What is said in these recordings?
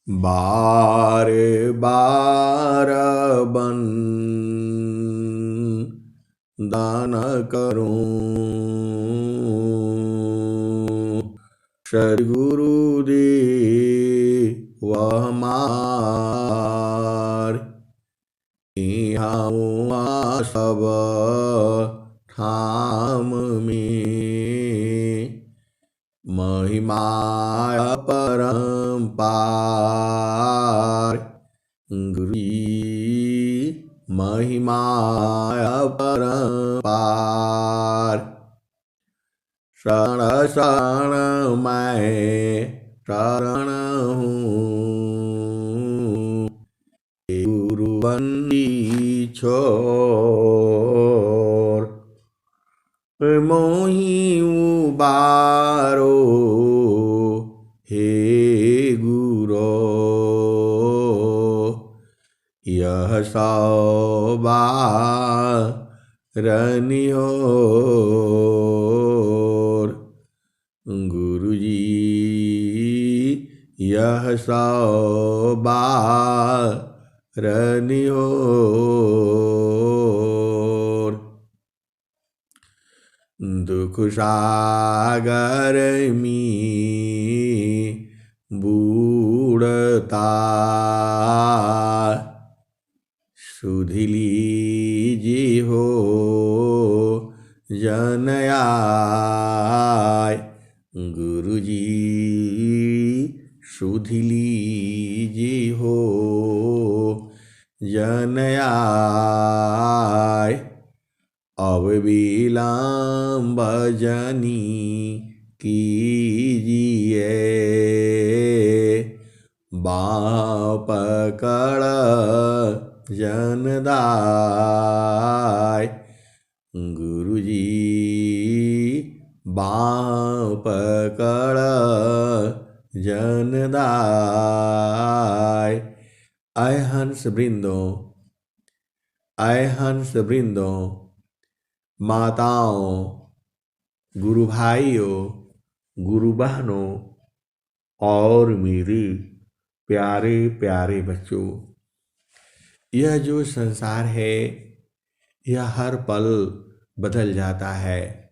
बार बार बन दान करूं, सद्गुरु दे वह मार। यहाँ सब ठाम में महिमा परम्पार। गुरु महिमा परम्पार। शरण शरण मैं शरण हूँ, गुरु बंदी छोर। मोहि उबारो हे गुरो, यह सवारनिहोर। गुरुजी यह सवारनिहोर। दुख सागर में बूढ़ता, सुध लीजिए हो जन आय। गुरुजी सुध लीजिए हो जन आय। अब विलंब जनी कीजिए, बाँह पकड़ जन दाय। गुरुजी बाँह पकड़ जन दाय। आय हंस वृंदों, आय हंस वृंदों, माताओं, गुरु भाइयों, गुरु बहनों और मेरे प्यारे प्यारे बच्चों, यह जो संसार है यह हर पल बदल जाता है।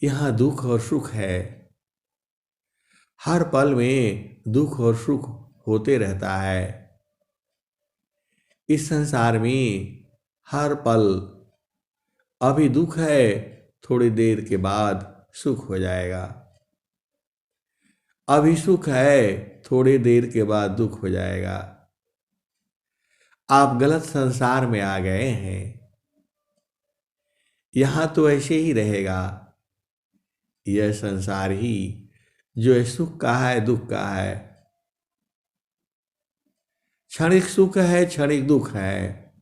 यहाँ दुख और सुख है, हर पल में दुख और सुख होते रहता है। इस संसार में हर पल अभी दुख है, थोड़ी देर के बाद सुख हो जाएगा। अभी सुख है, थोड़ी देर के बाद दुख हो जाएगा। आप गलत संसार में आ गए हैं। यहां तो ऐसे ही रहेगा। यह संसार ही जो है सुख का है, दुख का है। क्षणिक सुख है, क्षणिक दुख है।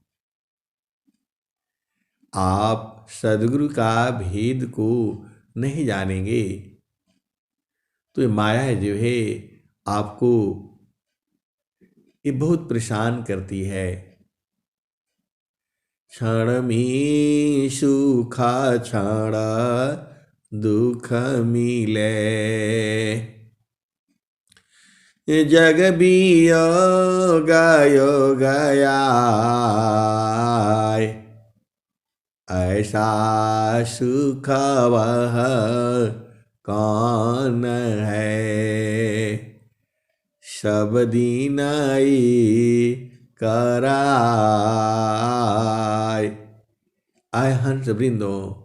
आप सद्गुरु का भेद को नहीं जानेंगे तो ये माया जो है आपको ये बहुत परेशान करती है। क्षण में सुख क्षण दुख मिले, जग वियोग योग आए। ऐसा सुख वह कौन है, सब दिन कराय। आय हंस वृंदों,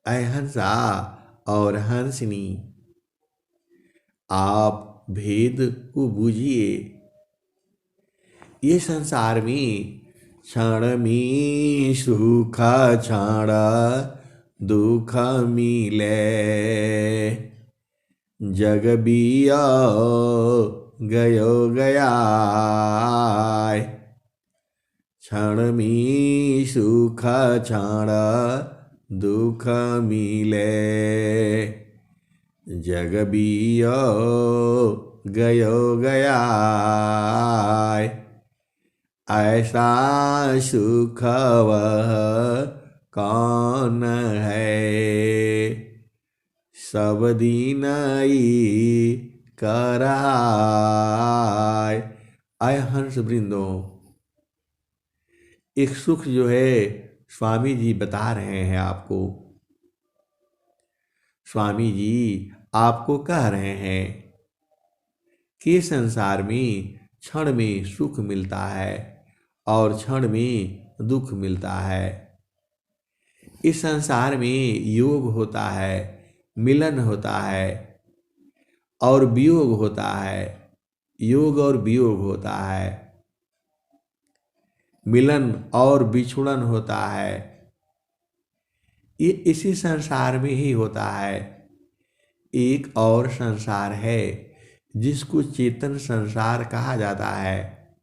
आय हंसा और हंसनी, आप भेद को बूझिए। ये संसार में क्षण में सुख क्षण दुख मिले, जग गयो गया। क्षण में सुख क्षण दुख मिले, जग गयो गया। ऐसा सुख वह कौन है, सब दिन कराय। आय हंस वृंदों, एक सुख जो है स्वामी जी बता रहे हैं आपको। स्वामी जी आपको कह रहे हैं कि संसार में क्षण में सुख मिलता है और क्षण में दुख मिलता है। इस संसार में योग होता है, मिलन होता है और वियोग होता है, योग और वियोग होता है, मिलन और बिछुड़न होता है। ये इसी संसार में ही होता है। एक और संसार है जिसको चेतन संसार कहा जाता है।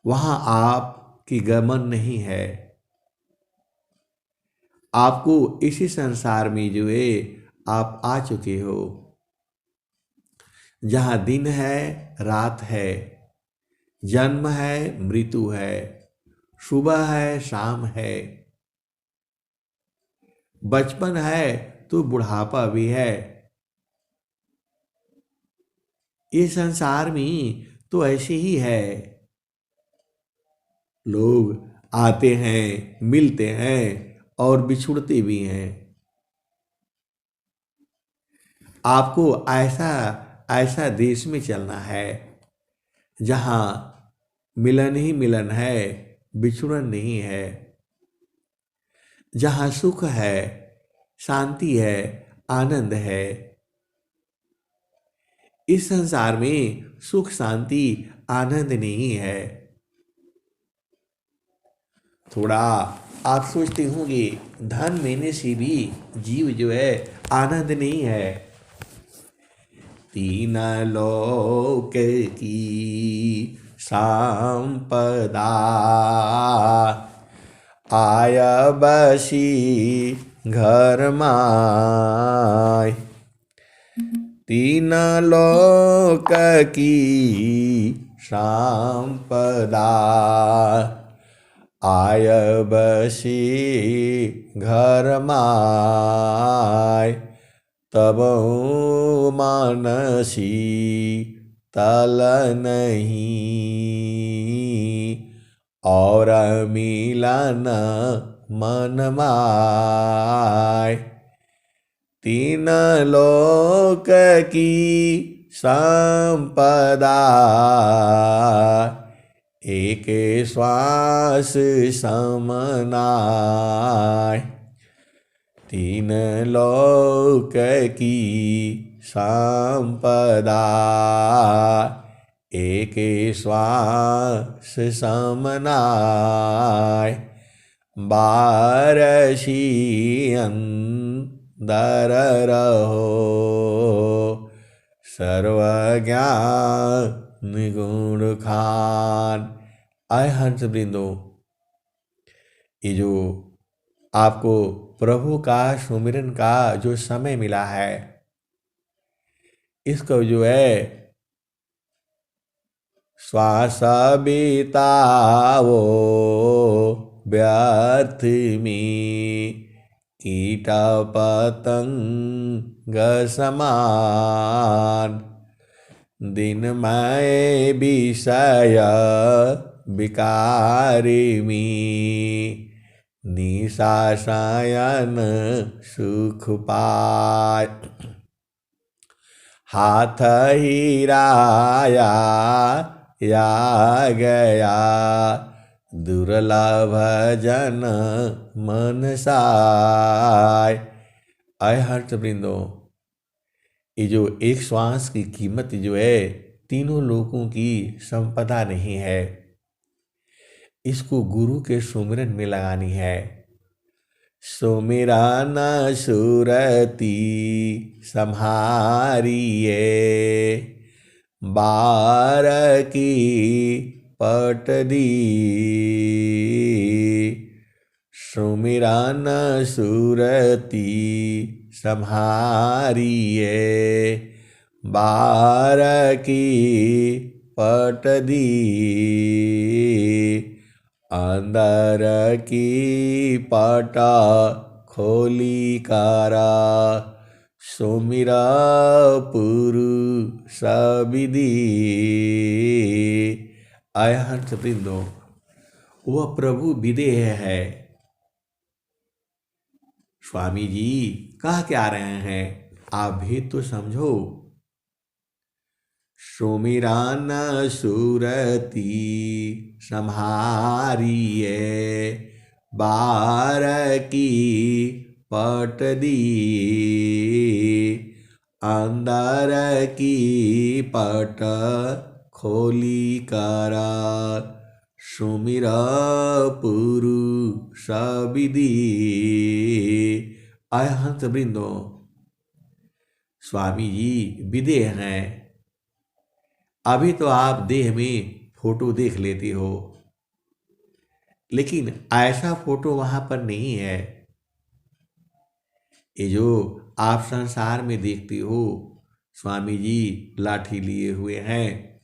वहाँ आपकी गमन नहीं है। आपको इसी संसार में जो है आप आ चुके हो, जहाँ दिन है रात है, जन्म है मृत्यु है, सुबह है शाम है, बचपन है तो बुढ़ापा भी है। ये संसार में तो ऐसे ही है। लोग आते हैं, मिलते हैं और बिछुड़ते भी हैं। आपको ऐसा ऐसा देश में चलना है जहाँ मिलन ही मिलन है, बिछुड़न नहीं है। जहाँ सुख है, शांति है, आनंद है। इस संसार में सुख शांति आनंद नहीं है। थोड़ा आप सोचते होंगे धन मिलने से भी जीव जो है आनंद नहीं है। तीन लोक की संपदा आय बसी घर माय। तीन लोक की संपदा आय बसी घर माय। तब मानसी तल नहीं और मिलन मन माय। तीन लोक की संपदा एक श्वास समनाय। तीन लोक की संपदा एक श्वास समनाय। बारसी अंदर रहो सर्वज्ञान गुण खान। आय हंस वृंदो, ये जो आपको प्रभु का सुमिरन का जो समय मिला है, इसको जो है श्वास बिताओ व्यर्थ में कीट पतंग समान। दिन में विषय विकारी में निशा शयन सुख पाय। हाथ हिराया या गया दुर्लभ जन मन साय। आय हर्ष वृंदो, ये जो एक श्वास की कीमत जो है तीनों लोगों की संपदा नहीं है। इसको गुरु के सुमिरन में लगानी है। सुमिरन सुरती सम्हारिए बार की पट दी। सुमिरन सुरती सम्हारिए बार की पट दी। अंदर की पट खोली करा सुमिरा पुरुष विधि। आय हंस वृंदो, वह प्रभु विदेह है। स्वामी जी कह क्या रहे हैं, आप भी तो समझो। सुमिरा न सुरती सम्हारिए, बार की पट दी, अंदर की पट खोली करा, सुमिरा पुरुष विधि। आय हंस वृंदो, स्वामी जी विदेह हैं। अभी तो आप देह में फोटो देख लेते हो, लेकिन ऐसा फोटो वहां पर नहीं है। ये जो आप संसार में देखते हो, स्वामी जी लाठी लिए हुए हैं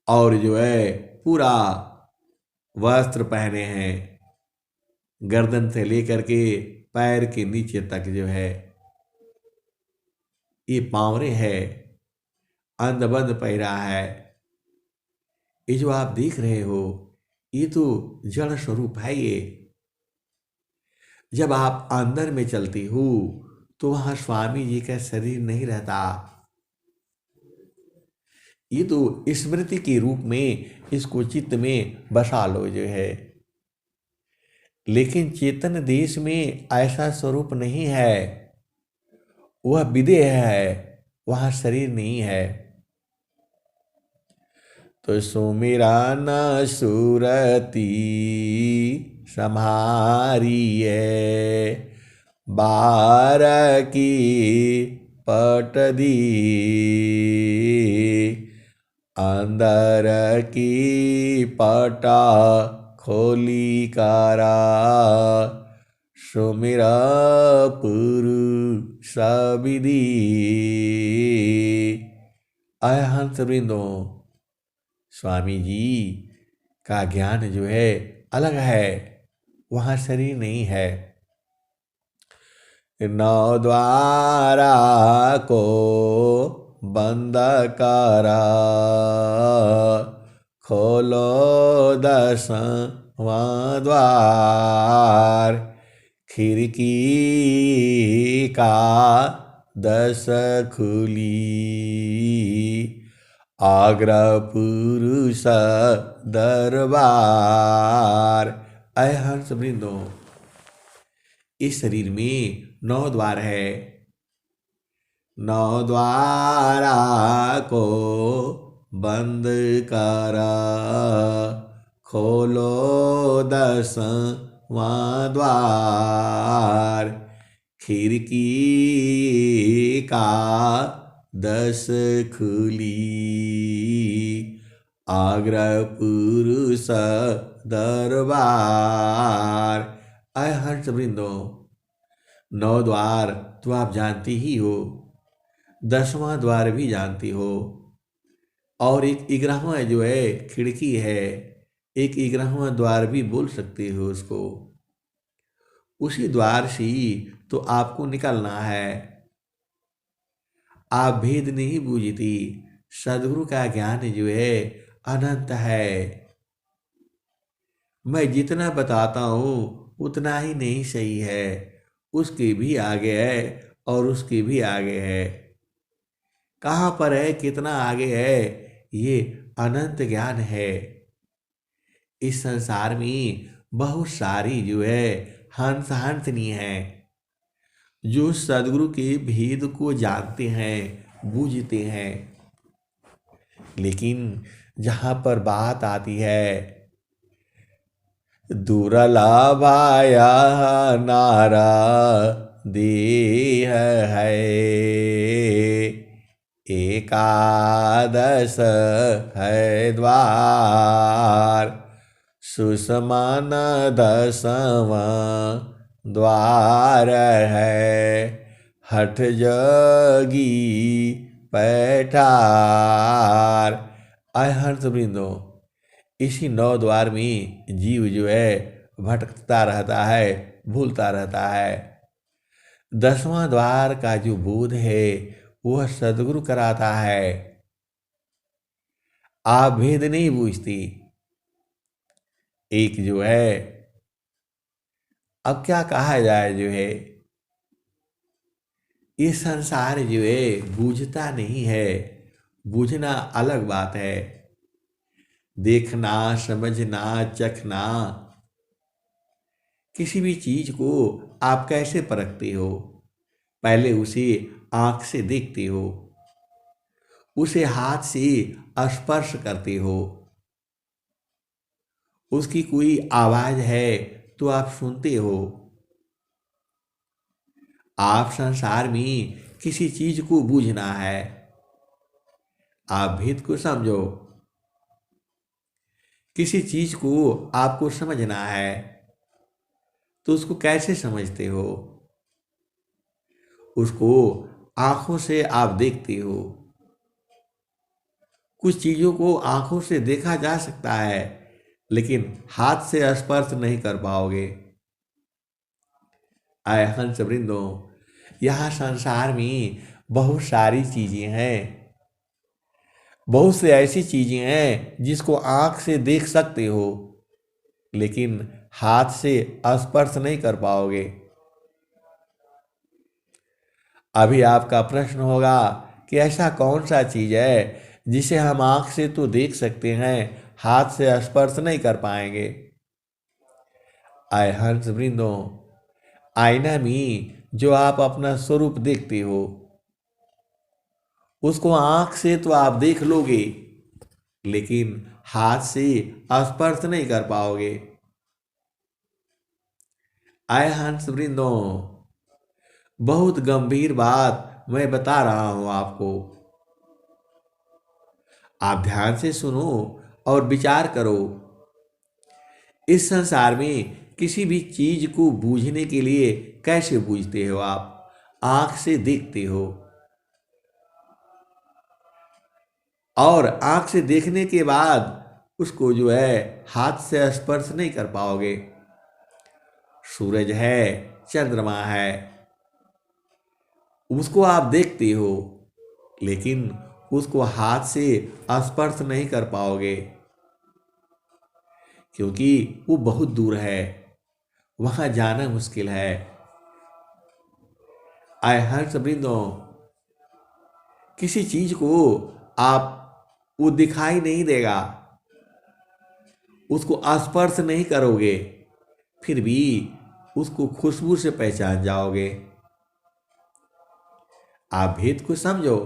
और जो है पूरा वस्त्र पहने हैं, गर्दन से लेकर के पैर के नीचे तक जो है ये पांवरे है, अंधबंध पैरा है। ये जो आप देख रहे हो ये तो जड़ स्वरूप है। ये जब आप अंदर में चलती हो तो वहां स्वामी जी का शरीर नहीं रहता। ये तो स्मृति के रूप में इसको चित्त में बसा लो जो है, लेकिन चेतन देश में ऐसा स्वरूप नहीं है। वह विदेह है, वहां शरीर नहीं है। तो सुमिरा न सुरती सम्हारिए, बार की पट दी, अंदर की पटा खोली करा, सुमिरा पुरुष विधि। आय हंस वृंदो, स्वामी जी का ज्ञान जो है अलग है, वहां शरीर नहीं है। नौ द्वारा को बंद करा, खोलो 10वां द्वार, खिड़की का 10 खुली, आग्रह पुरुष दरबार। अय हंस वृंदो, इस शरीर में 9 द्वार है। 9 द्वारा को बंद करा, खोलो 10वां द्वार, खिड़की का 10 खुली, आग्रह पुरुष दरबार। अय हंस वृंदो, 9 द्वार तो आप जानती ही हो, 10वां द्वार भी जानती हो, और एक 11वां जो है खिड़की है, एक 11वां द्वार भी बोल सकते हो उसको। उसी द्वार से ही तो आपको निकलना है। आप भेद नहीं बूझती, सदगुरु का ज्ञान जो है अनंत है। मैं जितना बताता हूँ उतना ही नहीं सही है, उसके भी आगे है और उसके भी आगे है। कहाँ पर है, कितना आगे है, ये अनंत ज्ञान है। इस संसार में बहुत सारी जो है हंस हंसनी है, जो सदगुरु के भेद को जानते हैं, बूझते हैं। लेकिन जहाँ पर बात आती है दुर्लभाया नारा देह है, एकादश है द्वार, सुषमान 10वां द्वार है, हठ जगी पैठार। आय हंस वृंदो, इसी 9 द्वार में जीव जो है भटकता रहता है, भूलता रहता है। 10वां द्वार का जो बोध है वह सदगुरु कराता है। आप भेद नहीं बूझती। एक जो है, अब क्या कहा जाए, जो है ये संसार जो है बूझता नहीं है। बूझना अलग बात है। देखना, समझना, चखना, किसी भी चीज को आप कैसे परखते हो? पहले उसे आंख से देखते हो, उसे हाथ से स्पर्श करते हो, उसकी कोई आवाज है तो आप सुनते हो। आप संसार में किसी चीज को बूझना है, आप भेद को समझो। किसी चीज को आपको समझना है तो उसको कैसे समझते हो? उसको आंखों से आप देखते हो। कुछ चीजों को आंखों से देखा जा सकता है लेकिन हाथ से स्पर्श नहीं कर पाओगे। आय हंस वृंदो, यहाँ संसार में बहुत सारी चीजें हैं। बहुत से ऐसी चीजें हैं जिसको आंख से देख सकते हो लेकिन हाथ से स्पर्श नहीं कर पाओगे। अभी आपका प्रश्न होगा कि ऐसा कौन सा चीज है जिसे हम आंख से तो देख सकते हैं, हाथ से स्पर्श नहीं कर पाएंगे। आय हंस वृंदो, आईना में जो आप अपना स्वरूप देखते हो उसको आंख से तो आप देख लोगे लेकिन हाथ से स्पर्श नहीं कर पाओगे। आय हंस वृंदो, बहुत गंभीर बात मैं बता रहा हूं आपको। आप ध्यान से सुनो और विचार करो। इस संसार में किसी भी चीज को बूझने के लिए कैसे बूझते हो? आप आंख से देखते हो और आंख से देखने के बाद उसको जो है हाथ से स्पर्श नहीं कर पाओगे। सूरज है, चंद्रमा है, उसको आप देखते हो लेकिन उसको हाथ से स्पर्श नहीं कर पाओगे क्योंकि वो बहुत दूर है, वहां जाना मुश्किल है। आय हर्ष वृंदो, किसी चीज को आप वो दिखाई नहीं देगा, उसको स्पर्श नहीं करोगे, फिर भी उसको खुशबू से पहचान जाओगे। आप भेद को समझो।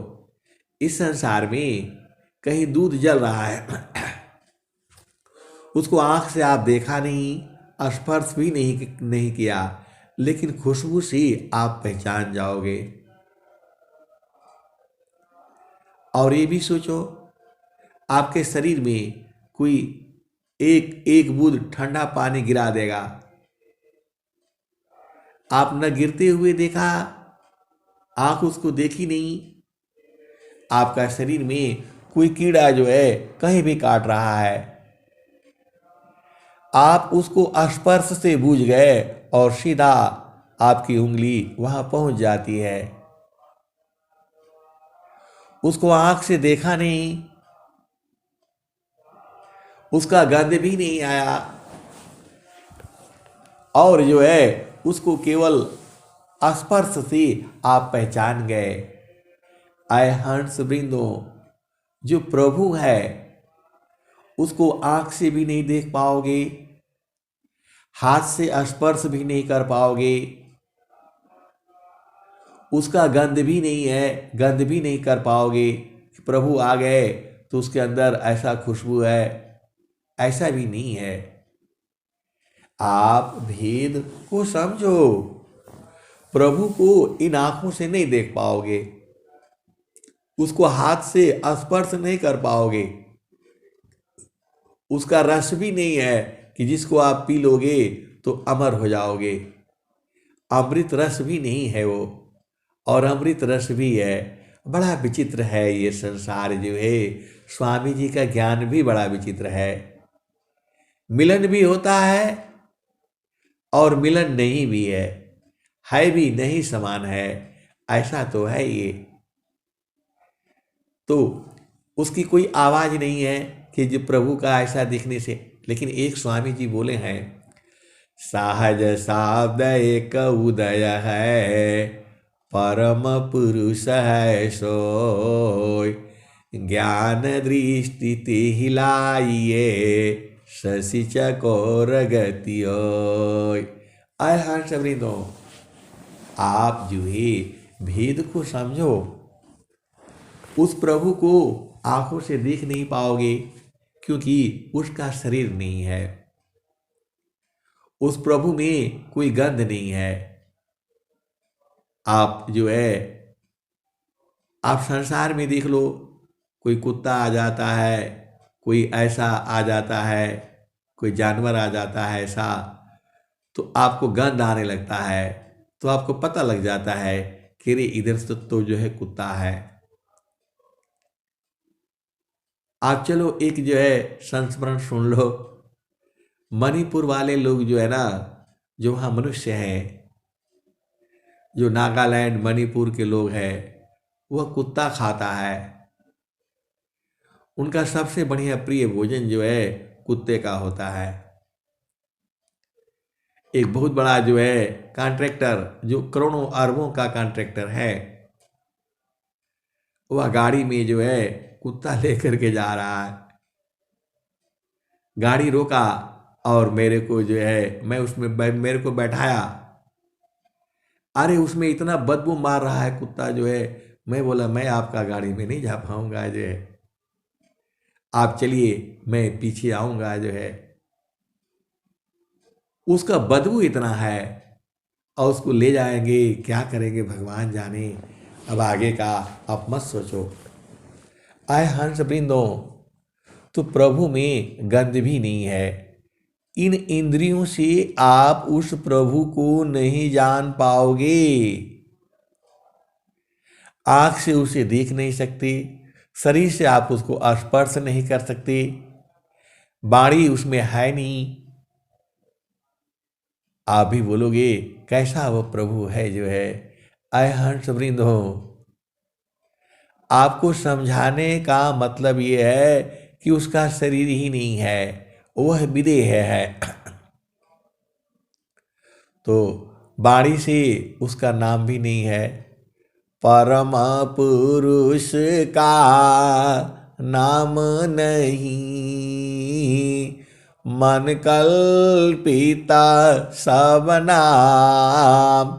इस संसार में कहीं दूध जल रहा है, उसको आंख से आप देखा नहीं, स्पर्श भी नहीं किया, लेकिन खुशबू से आप पहचान जाओगे। और ये भी सोचो, आपके शरीर में कोई एक एक बूंद ठंडा पानी गिरा देगा, आप न गिरते हुए देखा, आंख उसको देखी नहीं। आपका शरीर में कोई कीड़ा जो है कहीं भी काट रहा है, आप उसको स्पर्श से बूझ गए और सीधा आपकी उंगली वहां पहुंच जाती है। उसको आंख से देखा नहीं, उसका गंध भी नहीं आया और जो है उसको केवल स्पर्श से आप पहचान गए। आय हंस वृंदो, जो प्रभु है उसको आंख से भी नहीं देख पाओगे, हाथ से स्पर्श भी नहीं कर पाओगे, उसका गंध भी नहीं है, गंध भी नहीं कर पाओगे कि प्रभु आ गए तो उसके अंदर ऐसा खुशबू है, ऐसा भी नहीं है। आप भेद को समझो। प्रभु को इन आंखों से नहीं देख पाओगे, उसको हाथ से स्पर्श नहीं कर पाओगे, उसका रस भी नहीं है कि जिसको आप पी लोगे तो अमर हो जाओगे। अमृत रस भी नहीं है वो, और अमृत रस भी है। बड़ा विचित्र है ये संसार जो है। स्वामी जी का ज्ञान भी बड़ा विचित्र है। मिलन भी होता है और मिलन नहीं भी है। है भी नहीं समान है, ऐसा तो है ये। तो उसकी कोई आवाज नहीं है कि जो प्रभु का ऐसा दिखने से। लेकिन एक स्वामी जी बोले हैं, सहज शाब्द एक उदय है, परम पुरुष है सोय, ज्ञान दृष्टि हिलाइए, शशि चकोर गति ओय। आय हर्ष वृंदो, आप जो है भेद को समझो। उस प्रभु को आंखों से देख नहीं पाओगे क्योंकि उसका शरीर नहीं है। उस प्रभु में कोई गंध नहीं है। आप जो है, आप संसार में देख लो, कोई कुत्ता आ जाता है, कोई ऐसा आ जाता है, कोई जानवर आ जाता है ऐसा, तो आपको गंध आने लगता है, तो आपको पता लग जाता है कि रे इधर से तो जो है कुत्ता है। आप चलो एक जो है संस्मरण सुन लो। मणिपुर वाले लोग जो है ना, जो वहाँ मनुष्य हैं, जो नागालैंड मणिपुर के लोग हैं, वह कुत्ता खाता है। उनका सबसे बढ़िया प्रिय भोजन जो है कुत्ते का होता है। एक बहुत बड़ा जो है कॉन्ट्रैक्टर, जो करोड़ों अरबों का कॉन्ट्रैक्टर है, वह गाड़ी में जो है कुत्ता लेकर के जा रहा है। गाड़ी रोका और मेरे को जो है, मैं उसमें मेरे को बैठाया। अरे उसमें इतना बदबू मार रहा है कुत्ता जो है। मैं बोला मैं आपका गाड़ी में नहीं जा पाऊंगा जो है, आप चलिए मैं पीछे आऊंगा जो है। उसका बदबू इतना है और उसको ले जाएंगे, क्या करेंगे भगवान जाने। अब आगे का आप मत सोचो। आए हंस वृंदों, तो प्रभु में गंध भी नहीं है। इन इंद्रियों से आप उस प्रभु को नहीं जान पाओगे। आंख से उसे देख नहीं सकते, शरीर से आप उसको स्पर्श नहीं कर सकते, वाणी उसमें है नहीं। आप भी बोलोगे कैसा वो प्रभु है जो है। आय हंस वृंद हो, आपको समझाने का मतलब ये है कि उसका शरीर ही नहीं है, वह विदेह है। तो वाणी से उसका नाम भी नहीं है। परम पुरुष का नाम नहीं, मन कल्पिता सब नाम,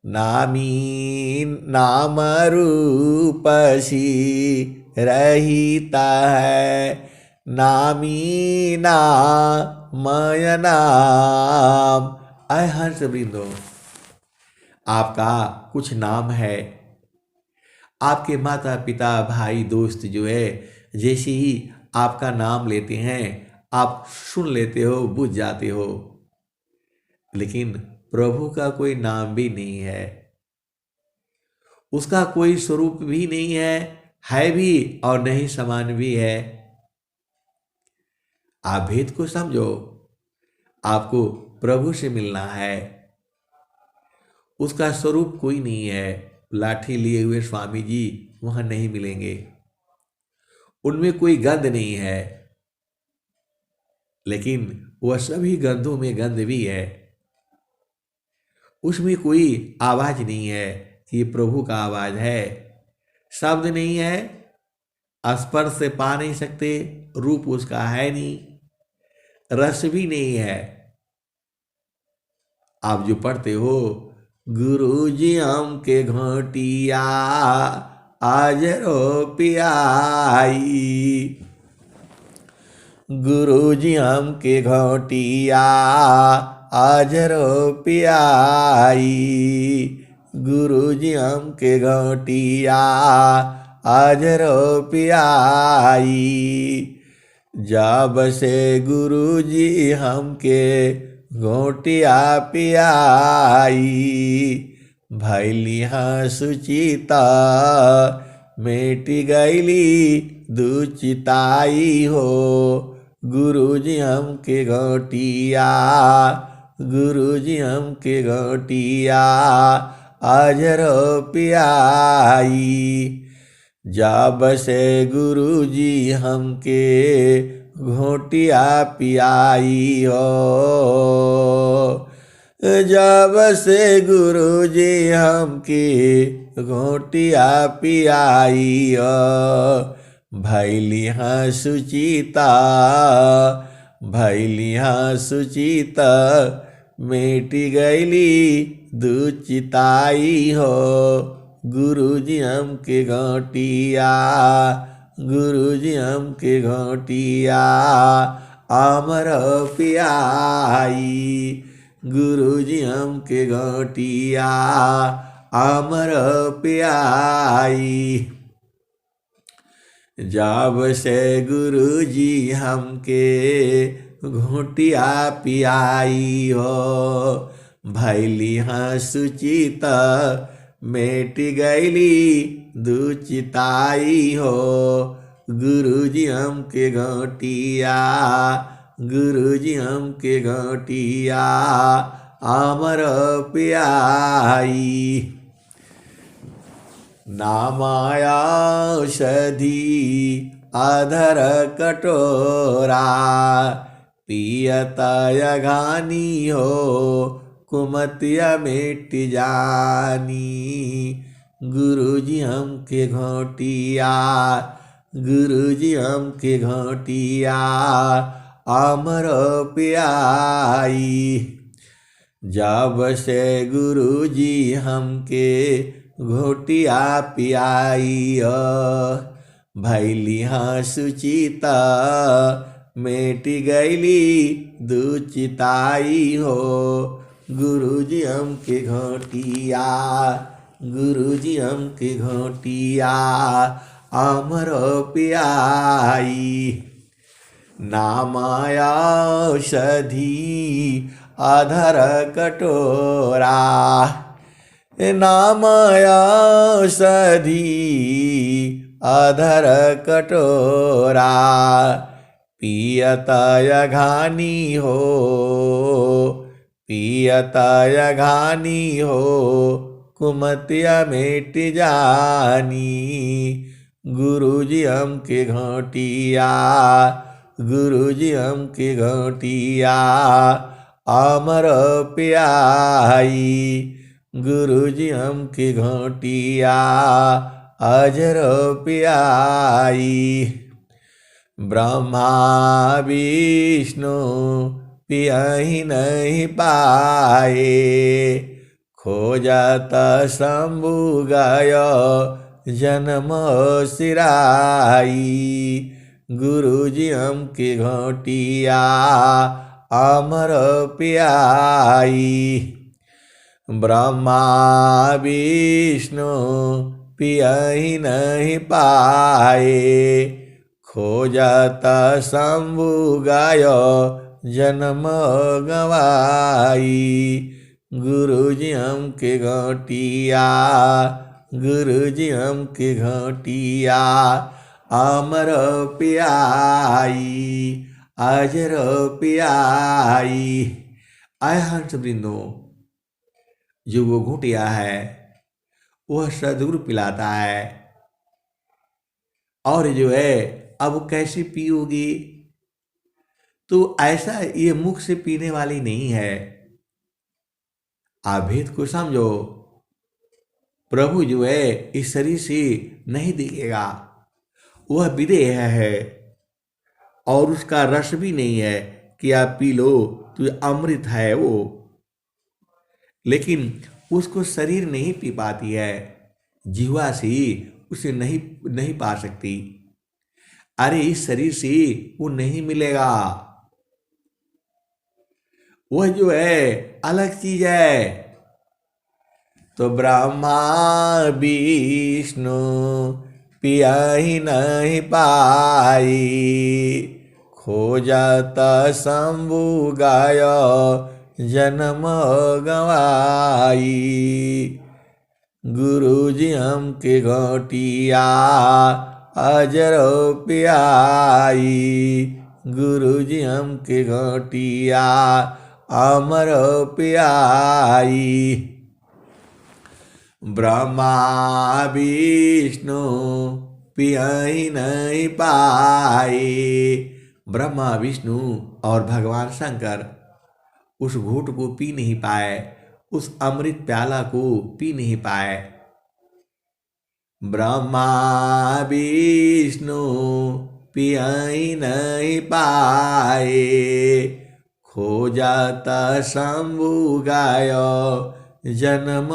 नामी नाम रूप सी रहता है, नामी नामय नाम। आय हंस वृंदो, आपका कुछ नाम है। आपके माता पिता भाई दोस्त जो है, जैसे ही आपका नाम लेते हैं आप सुन लेते हो, बुझ जाते हो। लेकिन प्रभु का कोई नाम भी नहीं है, उसका कोई स्वरूप भी नहीं है भी और नहीं समान भी है। आप भेद को समझो। आपको प्रभु से मिलना है, उसका स्वरूप कोई नहीं है। लाठी लिए हुए स्वामी जी वहां नहीं मिलेंगे, उनमें कोई गंध नहीं है, लेकिन वह सभी गंधों में गंध भी है। उसमें कोई आवाज नहीं है कि ये प्रभु का आवाज है, शब्द नहीं है, स्पर्श से पा नहीं सकते, रूप उसका है नहीं, रस भी नहीं है। आप जो पढ़ते हो, गुरु जी हम के घोटिया आज रो पियाई, गुरु जी हम के घोटिया आज रो पियाई, गुरु जी हम के घोटिया आज रो पियाई, जब से गुरु जी हमके घोटिया पियाई, भैली हाँ सुचिता मेटी गैली दुचिताई हो, गुरु जी हमके घोटिया गुरुजी हमके घोटिया अजरो पियाई। जब से गुरुजी हमके घोटिया पियाई हो, जब से गुरुजी हमके घोटिया पियाई हो, भैली हाँ सुचिता, भैली हाँ सुचिता, मेटी गैली दुचिताई हो। गुरुजी हमके घोटिया, गुरुजी हमके घोटिया अमर पियाई। गुरुजी हमके घोटिया अमर पियाई। जब से गुरुजी हमके घोटिया पियाई हो, भैली हाँ सुचिता, मेटी गैली दुचिताई हो। गुरुजी हमके घोटिया, गुरुजी हमके घोटिया अमर पियाई। नामाया औषधि अधर कटोरा, पियत अघानी हो, कुमतिया मेट जानी। गुरुजी हमके घोटिया, गुरुजी हमके घोटिया अमर पियाई। जब से गुरुजी हमके घोटिया पियाई हो, भैली हाँ सुचिता, मेटी गैली दुचिताई हो। गुरुजी हमके घोटिया, गुरुजी हमके घोटिया अमर पियाई। नामाया औषधि अधर कटोरा, नामाया औषधि अधर कटोरा, पियत अघानी हो, पियत अघानी हो, कुमतिया मेट जानी। गुरुजी हमके घोटिया, गुरुजी हमके घोटिया अमर पियाई। गुरुजी हमके घोटिया अजर पियाई। ब्रह्मा विष्णु पियहि नहीं पाए, खोजत शंभु गयो जन्म सिराई। गुरुजी हमके घोटिया अमर पियाई। ब्रह्मा विष्णु पियहि नहीं पाए, खोजत शंभु गयो जन्म गवाई। गुरुजी हमके घोटिया, गुरुजी हमके घोटिया अमर पियाई, अजर पियाई। आय हंस वृंदो, जो वो घोटिया है वह सदगुरु पिलाता है, और जो है अब कैसे पियोगी, तो ऐसा ये मुख से पीने वाली नहीं है। आप भेद को समझो। प्रभु जो है इस शरीर से नहीं दिखेगा, वह विदेह है और उसका रस भी नहीं है कि आप पी लो तो अमृत है वो, लेकिन उसको शरीर नहीं पी पाती है, जीवा से उसे नहीं पा सकती। अरे इस शरीर से वो नहीं मिलेगा, वह जो है अलग चीज है। तो ब्रह्मा विष्णु पियहि नहीं पाई, खोजत शंभु गयो जन्म गवाई। गुरुजी हमके घोटिया अजर पियाई। गुरुजी हमके घोटिया अमर प्याई। ब्रह्मा विष्णु पियहि नहीं पाए। ब्रह्मा विष्णु और भगवान शंकर उस घूंट को पी नहीं पाए, उस अमृत प्याला को पी नहीं पाए। ब्रह्मा विष्णु पियहि नहीं पाए। खोजत शंभु गायो जन्म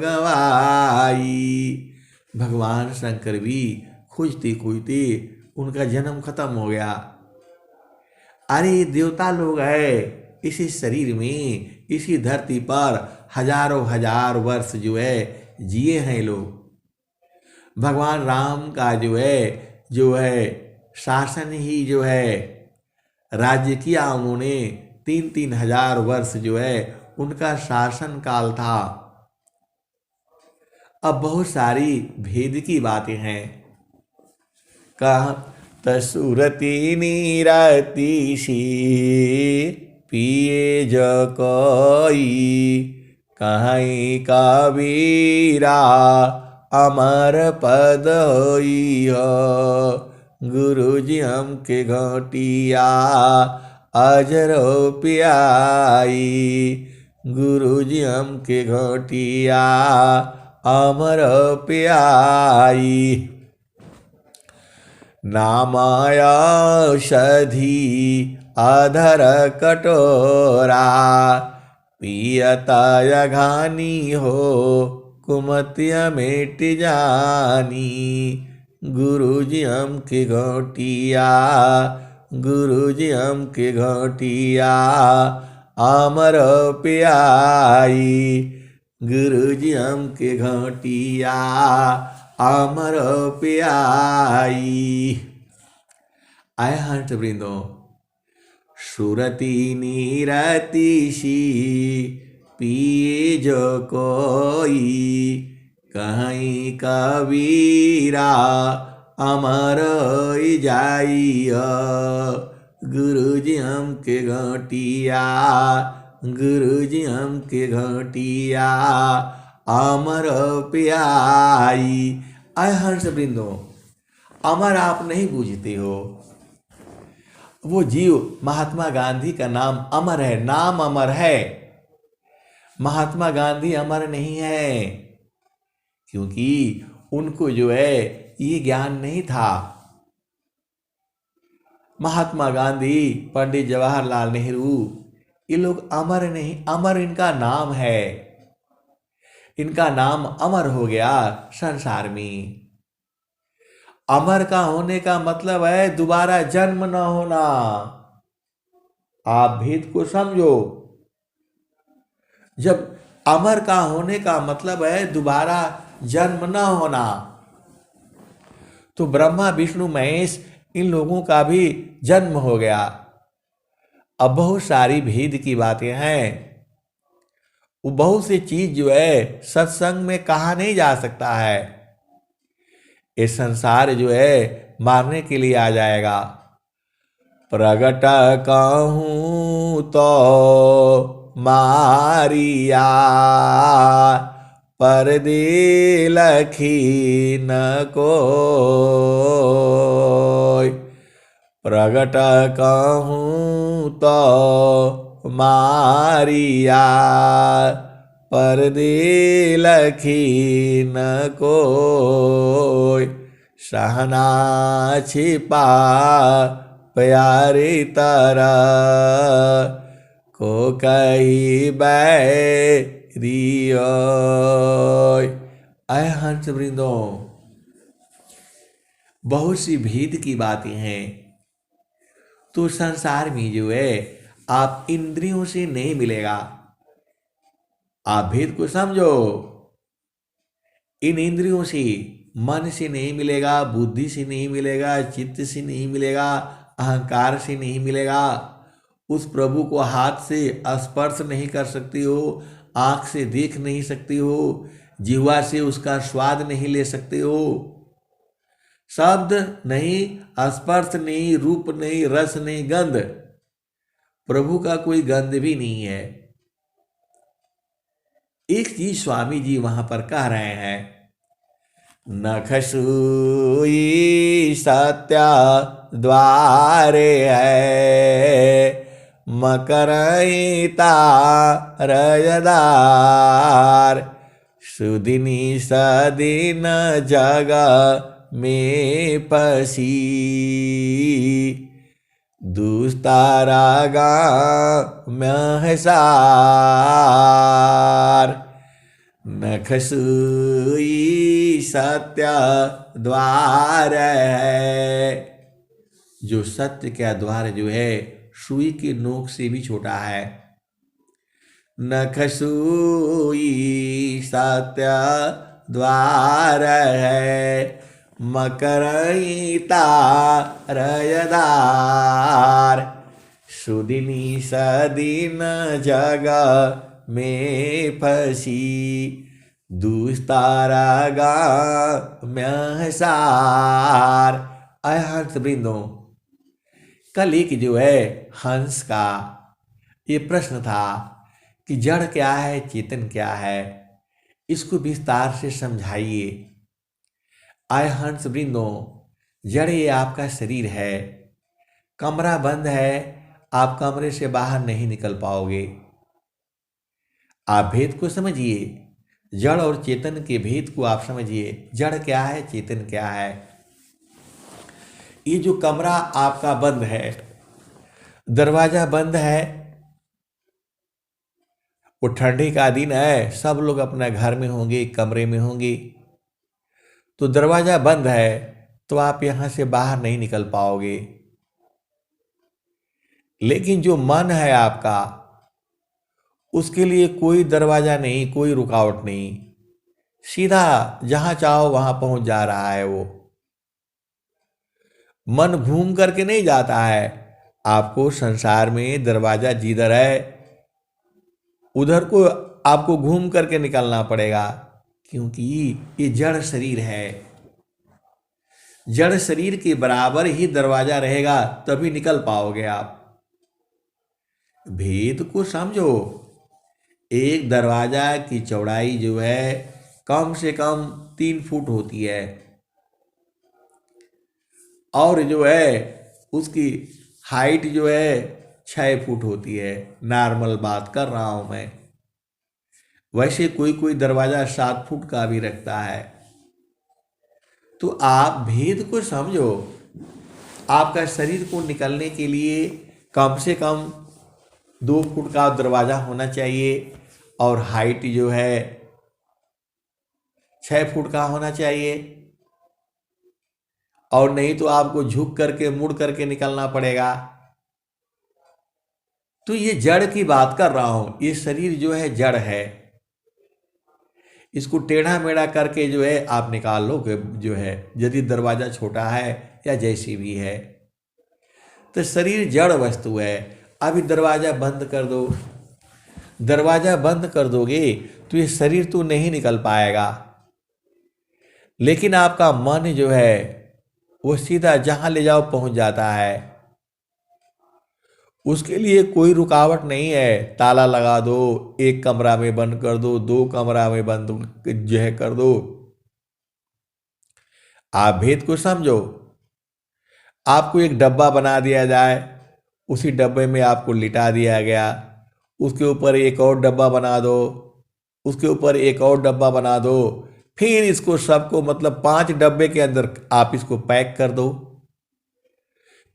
गवाई। भगवान शंकर भी खोजते खोजते उनका जन्म खत्म हो गया। अरे देवता लोग है, इसी शरीर में इसी धरती पर हजारों हजार वर्ष जो है जिए हैं लोग। भगवान राम का जो है शासन ही जो है राज्य किया उन्होंने। 3-3 हजार वर्ष जो है उनका शासन काल था। अब बहुत सारी भेद की बातें हैं। कहा तसुरती नीरती सी पिए ज कोई। कहीं कबीरा अमर पद होई हो। गुरुजी हमके घोटिया अजरो पियाई। गुरुजी हमके घोटिया अमर प्याई। नामाय औषधि अधर कटोरा। पियतय घानी हो कुमतिया मेट जानी। गुरुजी हमके घोटिया, गुरुजी हमके घोटिया अमर प्याई। गुरुजी हमके घोटिया अमर प्याई। आय हंस वृंदो सुरती नीरती सी पिए जो कोई। कहीं कबीरा अमर जाइया। गुरुजी हमके घोटिया, गुरुजी हमके घोटिया अमर प्याई। अय हंस वृंदो अमर आप नहीं बूझते हो। वो जीव महात्मा गांधी का नाम अमर है, नाम अमर है। महात्मा गांधी अमर नहीं है, क्योंकि उनको जो है ये ज्ञान नहीं था। महात्मा गांधी, पंडित जवाहरलाल नेहरू, ये लोग अमर नहीं, अमर इनका नाम है। इनका नाम अमर हो गया संसार में। अमर का होने का मतलब है दोबारा जन्म न होना। आप भेद को समझो। जब अमर का होने का मतलब है दोबारा जन्म न होना, तो ब्रह्मा विष्णु महेश इन लोगों का भी जन्म हो गया। अब बहुत सारी भेद की बातें हैं। वो बहुत सी चीज जो है सत्संग में कहा नहीं जा सकता है। ये संसार जो है मारने के लिए आ जाएगा। प्रगट कहूँ तो मारिया। पर दे लखी न कोई। प्रगट कहूँ तो मारिया। पर दे लखी न कोई। सहना छिपा प्यारी तरह को कही बैरियो। अय हंस वृंदो बहुत सी भेद की बातें हैं। तो संसार में जो है आप इंद्रियों से नहीं मिलेगा। आप भेद को समझो। इन इंद्रियों से, मन से नहीं मिलेगा, बुद्धि से नहीं मिलेगा, चित्त से नहीं मिलेगा, अहंकार से नहीं मिलेगा। उस प्रभु को हाथ से स्पर्श नहीं कर सकती हो, आंख से देख नहीं सकती हो, जिह्वा से उसका स्वाद नहीं ले सकते हो। शब्द नहीं, स्पर्श नहीं, रूप नहीं, रस नहीं, गंध, प्रभु का कोई गंध भी नहीं है। एक चीज स्वामी जी वहां पर कह रहे हैं, नखसूई सत्या द्वारे है, मकरईता रजदार, सुदिनी सदिन जग में पसी, दुस्तारागा महसार, नखसूई सत्य द्वार है। जो सत्य का द्वार जो है सुई की नोक से भी छोटा है। नखसूई सत्य द्वार है, मकरईता रजदार, सुदिनी सदिन जग में फंसी, दुस्तारागा महसार। अय हंस वृंदो, कल एक जो है हंस का ये प्रश्न था कि जड़ क्या है, चेतन क्या है, इसको विस्तार से समझाइए। आय हंस वृंदो, जड़ ये आपका शरीर है, कमरा बंद है, आप कमरे से बाहर नहीं निकल पाओगे। आप भेद को समझिए, जड़ और चेतन के भेद को आप समझिए। जड़ क्या है, चेतन क्या है। ये जो कमरा आपका बंद है, दरवाजा बंद है, वो ठंडी का दिन है, सब लोग अपना घर में होंगे, कमरे में होंगे, तो दरवाजा बंद है तो आप यहां से बाहर नहीं निकल पाओगे। लेकिन जो मन है आपका, उसके लिए कोई दरवाजा नहीं, कोई रुकावट नहीं, सीधा जहां चाहो वहां पहुंच जा रहा है। वो मन घूम करके नहीं जाता है। आपको संसार में दरवाजा जिधर है उधर को आपको घूम करके निकलना पड़ेगा, क्योंकि ये जड़ शरीर है। जड़ शरीर के बराबर ही दरवाजा रहेगा, तभी निकल पाओगे आप। भेद को समझो। एक दरवाजा की चौड़ाई जो है कम से कम 3 फुट होती है, और जो है उसकी हाइट जो है 6 फुट होती है। नॉर्मल बात कर रहा हूं मैं। वैसे कोई कोई दरवाजा 7 फुट का भी रखता है। तो आप भेद को समझो। आपका शरीर को निकलने के लिए कम से कम 2 फुट का दरवाजा होना चाहिए, और हाइट जो है 6 फुट का होना चाहिए, और नहीं तो आपको झुक करके मुड़ करके निकलना पड़ेगा। तो ये जड़ की बात कर रहा हूं। ये शरीर जो है जड़ है, इसको टेढ़ा मेढ़ा करके जो है आप निकाल लो जो है, यदि दरवाजा छोटा है या जैसी भी है। तो शरीर जड़ वस्तु है। अभी दरवाजा बंद कर दो, दरवाजा बंद कर दोगे तो ये शरीर तो नहीं निकल पाएगा। लेकिन आपका मन जो है वो सीधा जहां ले जाओ पहुंच जाता है। उसके लिए कोई रुकावट नहीं है। ताला लगा दो, एक कमरा में बंद कर दो, 2 कमरा में बंद जो है कर दो। आप भेद को समझो। आपको एक डब्बा बना दिया जाए, उसी डब्बे में आपको लिटा दिया गया, उसके ऊपर एक और डब्बा बना दो, उसके ऊपर एक और डब्बा बना दो, फिर इसको सबको मतलब 5 डब्बे के अंदर आप इसको पैक कर दो।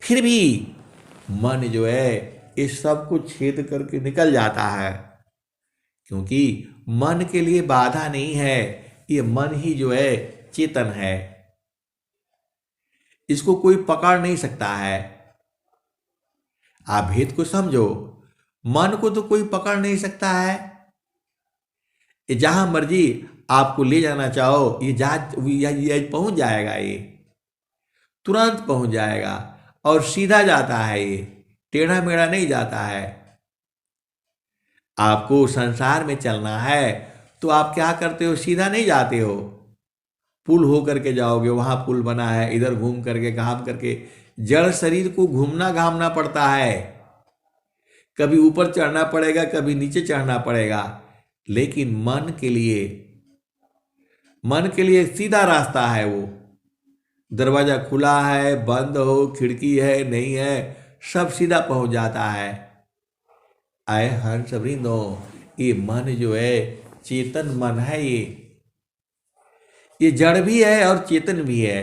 फिर भी मन जो है इस सब को छेद करके निकल जाता है, क्योंकि मन के लिए बाधा नहीं है। ये मन ही जो है चेतन है, इसको कोई पकड़ नहीं सकता है। आप भेद को समझो। मन को तो कोई पकड़ नहीं सकता है। ये जहां मर्जी आपको ले जाना चाहो, ये पहुंच जाएगा, ये तुरंत पहुंच जाएगा, और सीधा जाता है, ये टेढ़ा मेढ़ा नहीं जाता है। आपको संसार में चलना है तो आप क्या करते हो, सीधा नहीं जाते हो, पुल हो करके जाओगे। वहां पुल बना है, इधर घूम करके घाम करके। जड़ शरीर को घूमना घामना पड़ता है। कभी ऊपर चढ़ना पड़ेगा, कभी नीचे चढ़ना पड़ेगा, लेकिन मन के लिए सीधा रास्ता है वो। दरवाजा खुला है, बंद हो, खिड़की है, नहीं है, सब सीधा पहुंच जाता है। आए हंस वृंदो, ये मन जो है चेतन मन है, ये जड़ भी है और चेतन भी है,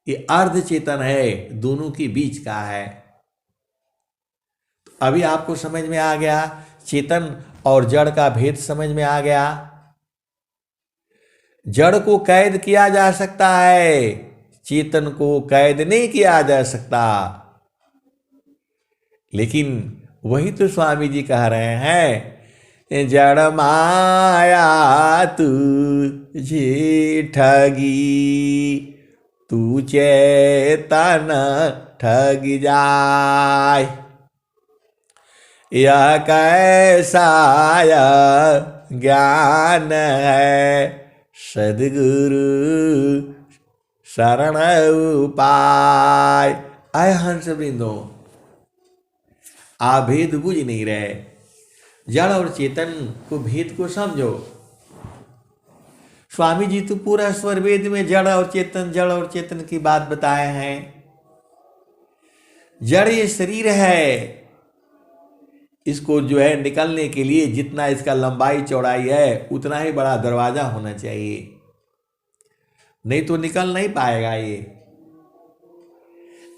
ये अर्ध चेतन है, दोनों के बीच का है। तो अभी आपको समझ में आ गया, चेतन और जड़ का भेद समझ में आ गया। जड़ को कैद किया जा सकता है, चेतन को कैद नहीं किया जा सकता। लेकिन वही तो स्वामी जी कह रहे हैं, जड़ माया तुझे ठगी, तू चेतन ठग जाय। यह कैसा ज्ञान है, सद्गुरु शरण उपाय। आय हंस वृंदो, आप भेद बुझ नहीं रहे, जड़ और चेतन को भेद को समझो। स्वामी जी तो पूरा स्वर वेद में जड़ और चेतन की बात बताए हैं। जड़ ये शरीर है, इसको जो है निकलने के लिए जितना इसका लंबाई चौड़ाई है उतना ही बड़ा दरवाजा होना चाहिए, नहीं तो निकल नहीं पाएगा ये।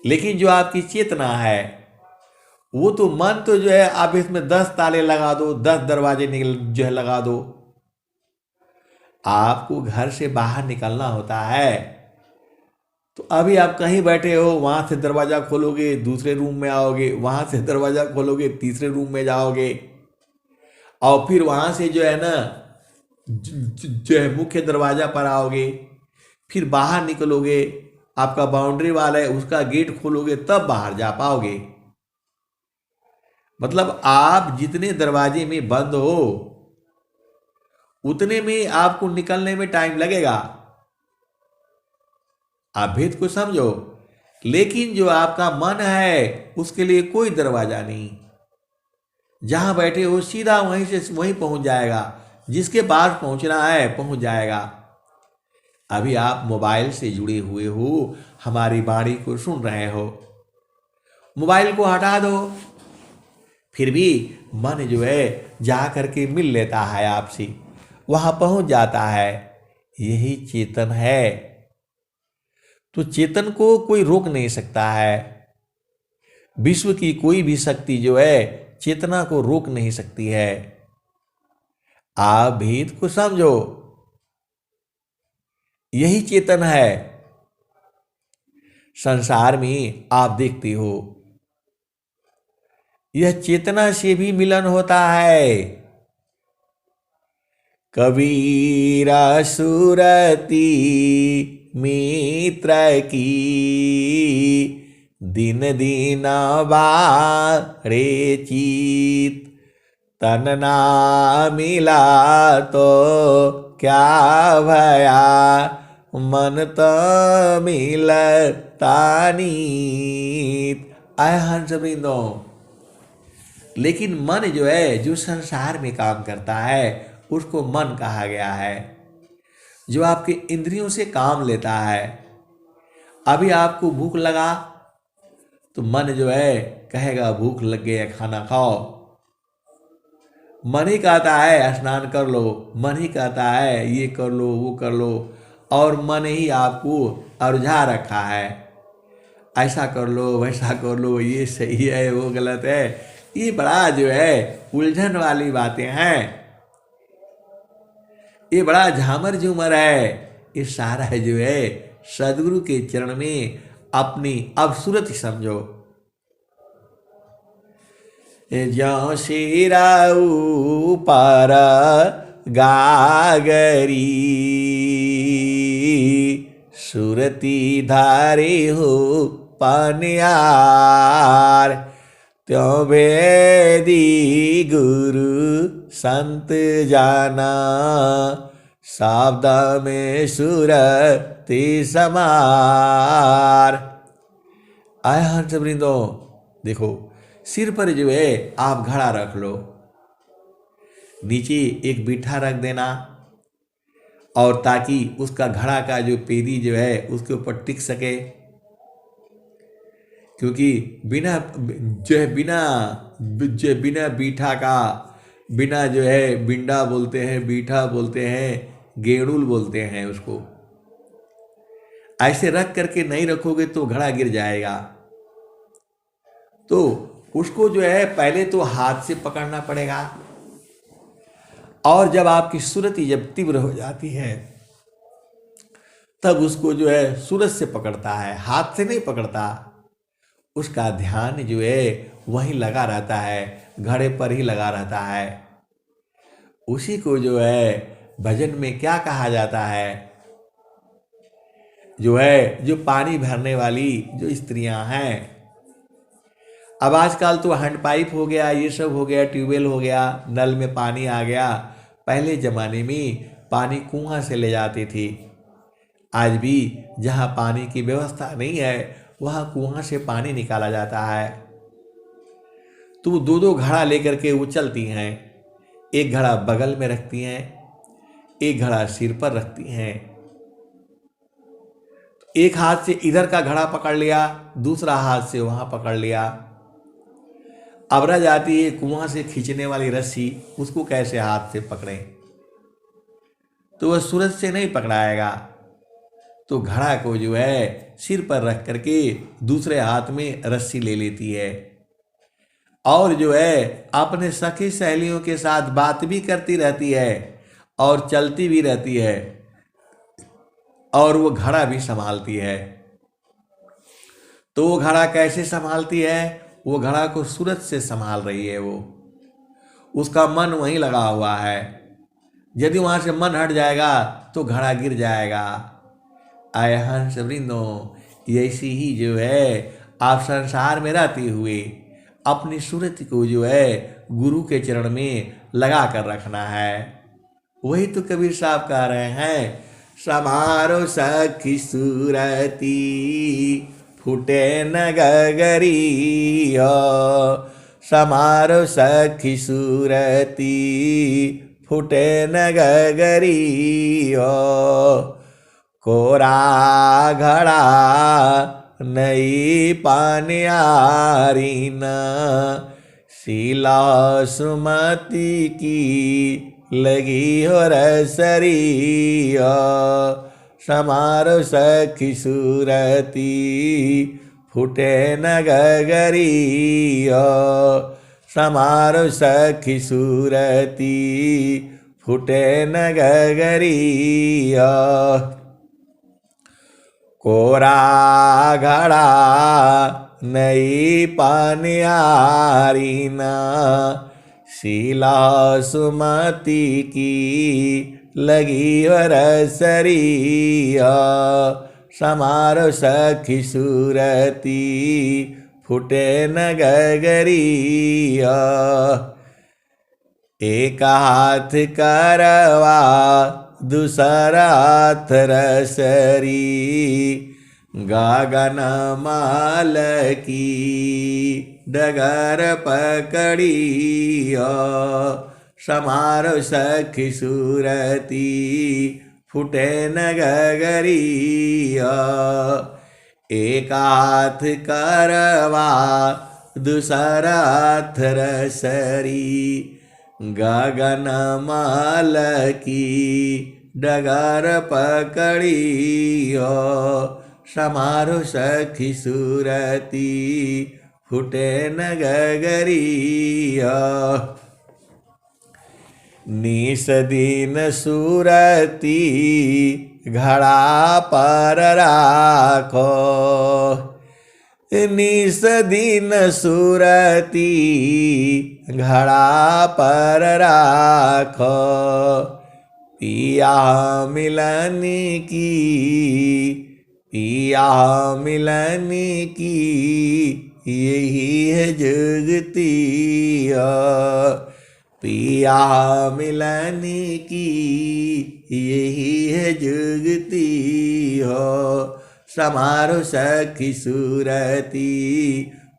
लेकिन जो आपकी चेतना है, वो तो मन तो जो है आप इसमें 10 ताले लगा दो, 10 दरवाजे जो है लगा दो। आपको घर से बाहर निकलना होता है, तो अभी आप कहीं बैठे हो, वहां से दरवाजा खोलोगे दूसरे रूम में आओगे, वहां से दरवाजा खोलोगे तीसरे रूम में जाओगे, और फिर वहां से जो है ना जो है मुख्य दरवाजा पर आओगे, फिर बाहर निकलोगे, आपका बाउंड्री वाल है उसका गेट खोलोगे, तब बाहर जा पाओगे। मतलब आप जितने दरवाजे में बंद हो उतने में आपको निकलने में टाइम लगेगा। आप भेद को समझो। लेकिन जो आपका मन है उसके लिए कोई दरवाजा नहीं, जहां बैठे हो सीधा वहीं से वहीं पहुंच जाएगा, जिसके पास पहुंचना है पहुंच जाएगा। अभी आप मोबाइल से जुड़े हुए हो, हमारी वाणी को सुन रहे हो, मोबाइल को हटा दो, फिर भी मन जो है जा करके मिल लेता है आपसे, वहां पहुंच जाता है। यही चेतन है। तो चेतन को कोई रोक नहीं सकता है। विश्व की कोई भी शक्ति जो है चेतना को रोक नहीं सकती है। आप भेद को समझो, यही चेतन है। संसार में आप देखते हो यह चेतना से भी मिलन होता है। कबीरा सुरती मित्र की, दिन दिन बारे चित, तन ना मिला तो क्या भया, मन तो मिलता नीत। आय हंस वृंदो, लेकिन मन जो है जो संसार में काम करता है उसको मन कहा गया है, जो आपके इंद्रियों से काम लेता है। अभी आपको भूख लगा तो मन जो है कहेगा भूख लग गई है, खाना खाओ। मन ही कहता है स्नान कर लो, मन ही कहता है ये कर लो वो कर लो, और मन ही आपको उलझा रखा है। ऐसा कर लो वैसा कर लो, ये सही है वो गलत है, ये बड़ा जो है उलझन वाली बातें हैं, ये बड़ा झामर झूमर है। ये सारा जो है सदगुरु के चरण में अपनी अवसुरत समझो। ज्यों शिराऊ पर गागरी, सुरती धारे हो पनियार, त्यों वेदी गुरु संत जाना, शब्द में सुरति समार। आय हंस वृंदो, देखो सिर पर जो है आप घड़ा रख लो, नीचे एक बीठा रख देना, और ताकि उसका घड़ा का जो पेरी जो है उसके ऊपर टिक सके। क्योंकि बिना जो है बिना बीठा का, बिना जो है बिंडा बोलते हैं, बीठा बोलते हैं, गेड़ुल बोलते हैं उसको, ऐसे रख करके नहीं रखोगे तो घड़ा गिर जाएगा। तो उसको जो है पहले तो हाथ से पकड़ना पड़ेगा, और जब आपकी सुरती जब तीव्र हो जाती है तब उसको जो है सूरज से पकड़ता है, हाथ से नहीं पकड़ता। उसका ध्यान जो है वहीं लगा रहता है, घड़े पर ही लगा रहता है। उसी को जो है भजन में क्या कहा जाता है, जो है जो पानी भरने वाली जो स्त्रियां हैं, अब आजकल तो हैंड पाइप हो गया, ये सब हो गया, ट्यूबवेल हो गया, नल में पानी आ गया। पहले ज़माने में पानी कुआं से ले जाती थी। आज भी जहाँ पानी की व्यवस्था नहीं है वहाँ कुआं से पानी निकाला जाता है। तो वो दो दो घड़ा लेकर के वो चलती हैं, एक घड़ा बगल में रखती हैं, एक घड़ा सिर पर रखती हैं। एक हाथ से इधर का घड़ा पकड़ लिया, दूसरा हाथ से वहाँ पकड़ लिया। अब रह जाती है कुआं से खींचने वाली रस्सी, उसको कैसे हाथ से पकड़ें, तो वह सूरज से नहीं पकड़ाएगा। तो घड़ा को जो है सिर पर रख करके दूसरे हाथ में रस्सी ले लेती है, और जो है अपने सखी सहेलियों के साथ बात भी करती रहती है और चलती भी रहती है, और वो घड़ा भी संभालती है। तो वो घड़ा कैसे संभालती है, वो घड़ा को सूरज से संभाल रही है। वो उसका मन वहीं लगा हुआ है। यदि वहां से मन हट जाएगा तो घड़ा गिर जाएगा। आय हंस वृंदो, ऐसी ही जो है आप संसार में रहते हुए अपनी सूरत को जो है गुरु के चरण में लगा कर रखना है। वही तो कबीर साहब कह रहे हैं, समारो सखी सूरती फूटे न गगरी हो, समारो सखी सूरती फूटे न गगरी हो, कोरा घड़ा नई पानियारी न, शीला सुमति की लगी हो रसरी हो, समारो सखी सूरती फूटे न गगरी हो, समारो सखी सूरती फूटे न गगरी हो, कोरा घड़ा नई पानियारी न, शीला सुमति की लगी रसरी हो, समारो सखी सूरती फूटे न गगरी हो, एक हाथ करवा दूसरा हाथ रसरी, गगन माल की डगर पकड़ी हो, समारो सखी सूरती फूटे न गगरी हो, एक हाथ करवा दूसरा हाथ रसरी, गगन माल की डगर पकड़ी हो, समारो सखी सूरती फूटे न गगरी हो, निस दिन सूरती घड़ा पर राखो, निस दिन सूरती घड़ा पर राखो, पिया मिलन की, पिया मिलन की यही है जुगती हो, पिया मिलन की यही है जुगती हो, समारो सखी सूरती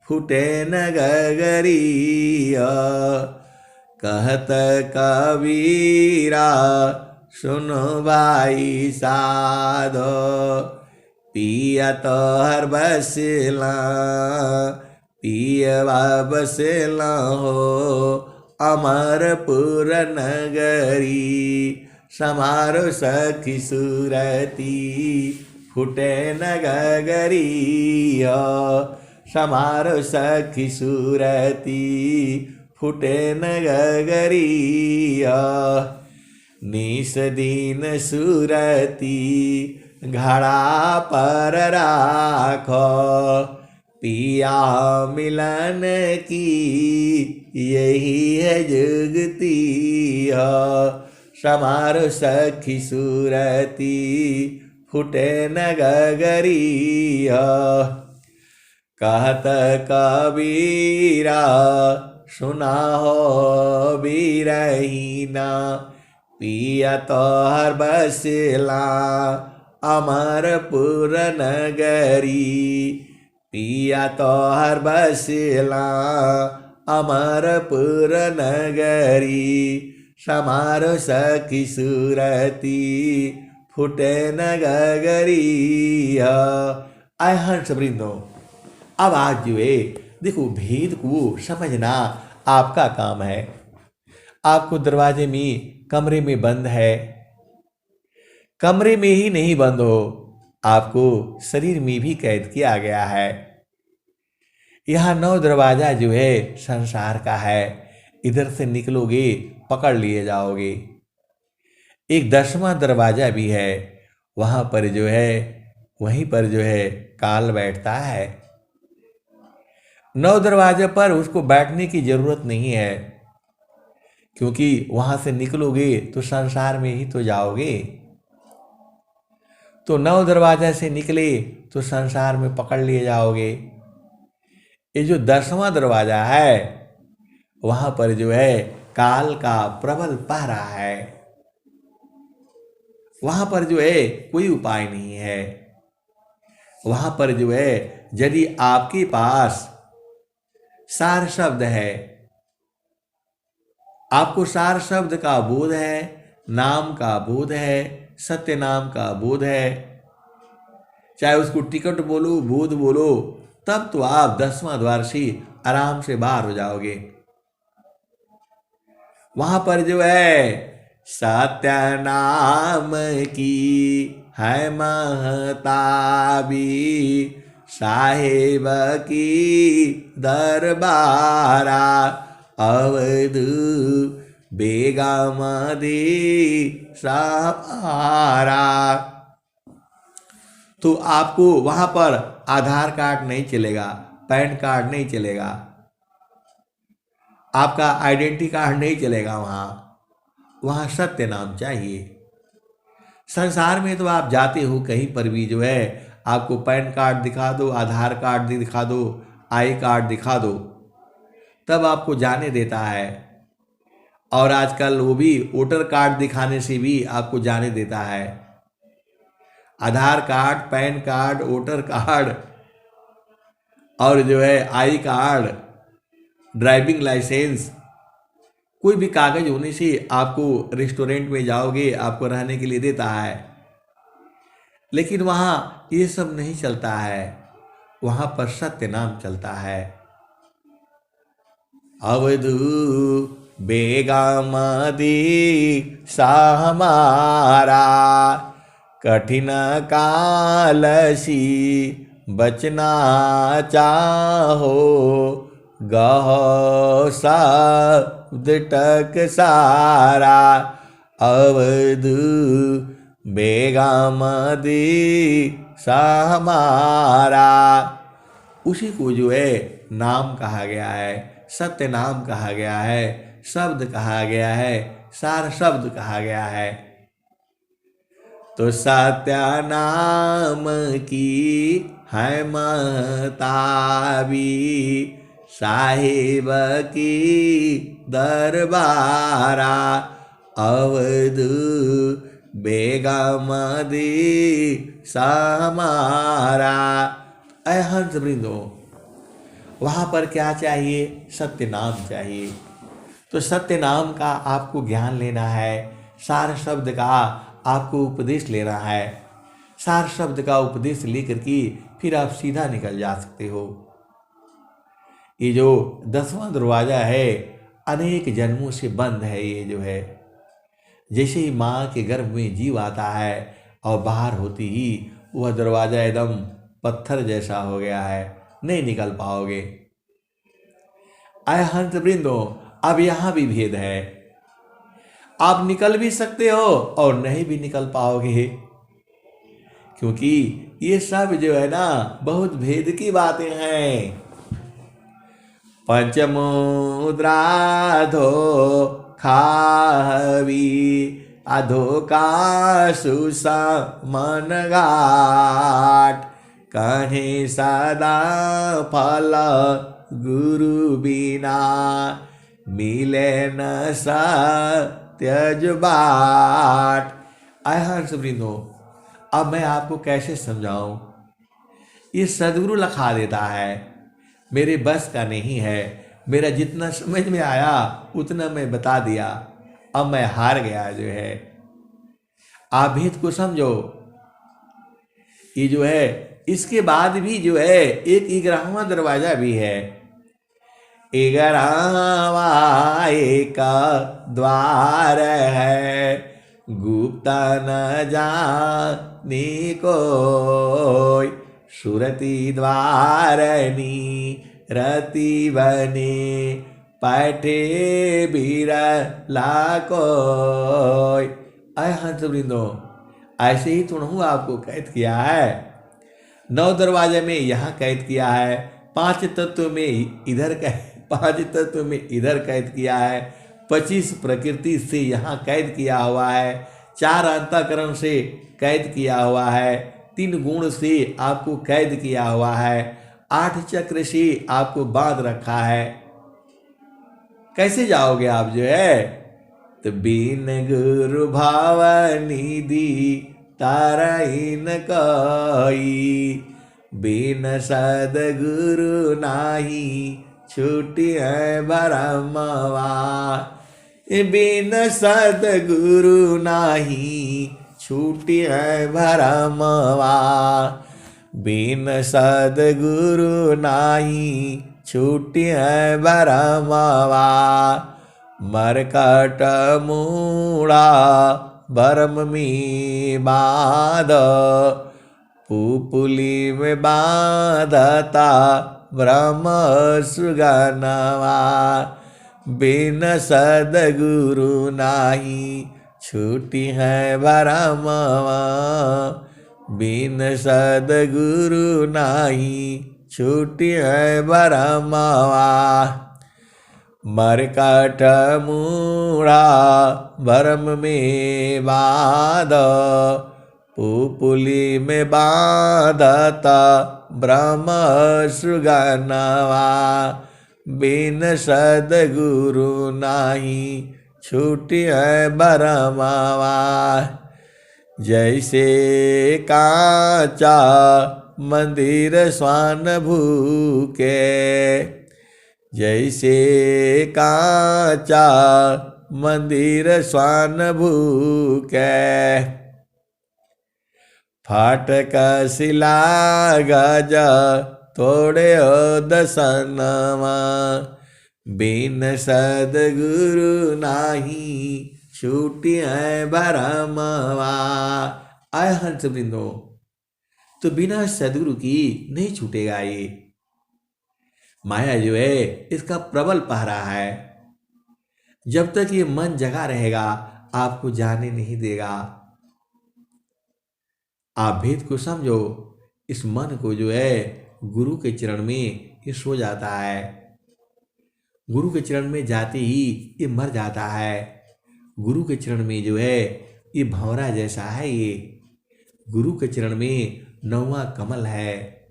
फूटे न गगरिया। कहत कबीरा सुनो भाई साधो, पिया तोहर बसला पियवा बसला हो अमरपुर नगरी। समारो सखी सुरती फूटे न गगरिया। समारो सखी सुरती फूटे न गगरिया। निस दिन सुरती घड़ा पर राखो, पिया मिलन की यही है जुगती हो। समारो सखी सुरती फूटे न गगरिया। कहत कबीरा सुना हो बीरहीना, पिया तोहर बसला अमरपुर नगरी। पिया तोहर बसला अमरपुर नगरी। समारो सखी सुरती फूटे न गगरिया। आय हंस वृंदो, अब आज जो है देखो भेद को समझना आपका काम है। आपको दरवाजे में कमरे में बंद है, कमरे में ही नहीं बंद हो, आपको शरीर में भी कैद किया गया है। यह 9 दरवाजा जो है संसार का है, इधर से निकलोगे पकड़ लिए जाओगे। एक 10वां दरवाजा भी है, वहां पर जो है वहीं पर जो है काल बैठता है। 9 दरवाजे पर उसको बैठने की जरूरत नहीं है, क्योंकि वहां से निकलोगे तो संसार में ही तो जाओगे। तो 9 दरवाजे से निकले तो संसार में पकड़ लिए जाओगे। ये जो 10वां दरवाजा है वहां पर जो है काल का प्रबल पहरा है, वहां पर जो है कोई उपाय नहीं है। वहां पर जो है यदि आपके पास सार शब्द है, आपको सार शब्द का बोध है, नाम का बोध है, सत्य नाम का बोध है, चाहे उसको टिकट बोलो बोध बोलो, तब तो आप 10वां द्वार से आराम से बाहर हो जाओगे। वहां पर जो है सत्य नाम की है महताबी, साहेब की दरबारा, अवध बेगमदी सहारा। तो आपको वहां पर आधार कार्ड नहीं चलेगा, पैन कार्ड नहीं चलेगा, आपका आइडेंटिटी कार्ड नहीं चलेगा। वहां सत्य नाम चाहिए। संसार में तो आप जाते हो कहीं पर भी जो है आपको पैन कार्ड दिखा दो, आधार कार्ड दिखा दो, आई कार्ड दिखा दो, तब आपको जाने देता है। और आजकल वो भी वोटर कार्ड दिखाने से भी आपको जाने देता है। Aadhaar card, PAN card, voter card और जो है आई कार्ड, ड्राइविंग लाइसेंस, कोई भी कागज होने से आपको रेस्टोरेंट में जाओगे आपको रहने के लिए देता है। लेकिन वहाँ ये सब नहीं चलता है, वहाँ पर सत्य नाम चलता है। अवधू बेगमदी सहमारा, कठिन कालसी बचना चाहो, गहो शब्द टक सारा, अवध बेगमदी सहमारा। उसी को जो है नाम कहा गया है, सत्य नाम कहा गया है, शब्द कहा गया है, सार शब्द कहा गया है। तो सत्य नाम की है महताबी, साहिब की दरबारा, अवध बेगमदी समारा। ऐ हंस वृंदो, वहाँ पर क्या चाहिए? सत्य नाम चाहिए। तो सत्य नाम का आपको ज्ञान लेना है, सार शब्द का आपको उपदेश लेना है। सार शब्द का उपदेश लेकर के फिर आप सीधा निकल जा सकते हो। ये जो 10वां दरवाजा है अनेक जन्मों से बंद है। ये जो है जैसे ही माँ के गर्भ में जीव आता है और बाहर होती ही वह दरवाजा एकदम पत्थर जैसा हो गया है, नहीं निकल पाओगे। आय हंस वृंदो, अब यहाँ भी भेद है। आप निकल भी सकते हो और नहीं भी निकल पाओगे, क्योंकि ये सब जो है ना बहुत भेद की बातें हैं। पंचमुद्राधो खावी अधो का सुसा मन घाट कहे सदा फल गुरु बिना मिले न सत्यज बाट। आय हर्ष वृंदो, अब मैं आपको कैसे समझाऊं? ये सदगुरु लखा देता है, मेरे बस का नहीं है। मेरा जितना समझ में आया उतना मैं बता दिया, अब मैं हार गया। जो है आप भेद को समझो। ये जो है इसके बाद भी जो है एक 11वां दरवाजा भी है। 11वां एक द्वार है, गुप्त न जाने कोई सुरति द्वारनी रति बने पैठे बिरला कोई। आय हंस वृंदो, ऐसे ही तो हूँ आपको कैद किया है। 9 दरवाजे में यहाँ कैद किया है, 5 तत्व में इधर 5 तत्व में इधर कैद किया है, 25 प्रकृति से यहाँ कैद किया हुआ है, 4 अंतःकरण से कैद किया हुआ है, 3 गुण से आपको कैद किया हुआ है, 8 चक्र से आपको बांध रखा है। कैसे जाओगे आप? जो है तो बिन गुरु भाव निधि तारहीन कई, बिन सदगुरु नाही छूटी है भरमवा। बिन सदगुरु नाही छूटी है भरमवा, बिन सदगुरु नाही छूटी है भरमवा। मरकट मूड़ा भरम में बाध, पुपुली में बाधता ब्रह्म सुगनवा। बिन सदगुरु नाही छूटी है भरमवा, बिन सदगुरु नाही छूटी है भरमवा। मरकट मूड़ा भरम में बाध, पुपुली में बाधता ब्रह्म सुगनवा। बिन सदगुरु नाही छूटी है भरमवा। जैसे कांचा मंदिर स्वान भूके, जैसे कांचा मंदिर स्वान भूके। फाटक शिला गज तोड़े दसनवा, बिन सदगुरु नाही छूटी है भरमवा। आय हंस वृंदो, तो बिना सदगुरु की नहीं छूटेगा। ये माया जो है इसका प्रबल पहरा है। जब तक ये मन जगा रहेगा आपको जाने नहीं देगा। आप भेद को समझो। इस मन को जो है गुरु के चरण में ये सो जाता है। गुरु के चरण में जाते ही ये मर जाता है। गुरु के चरण में जो है ये भंवरा जैसा है। ये गुरु के चरण में 9वां कमल है।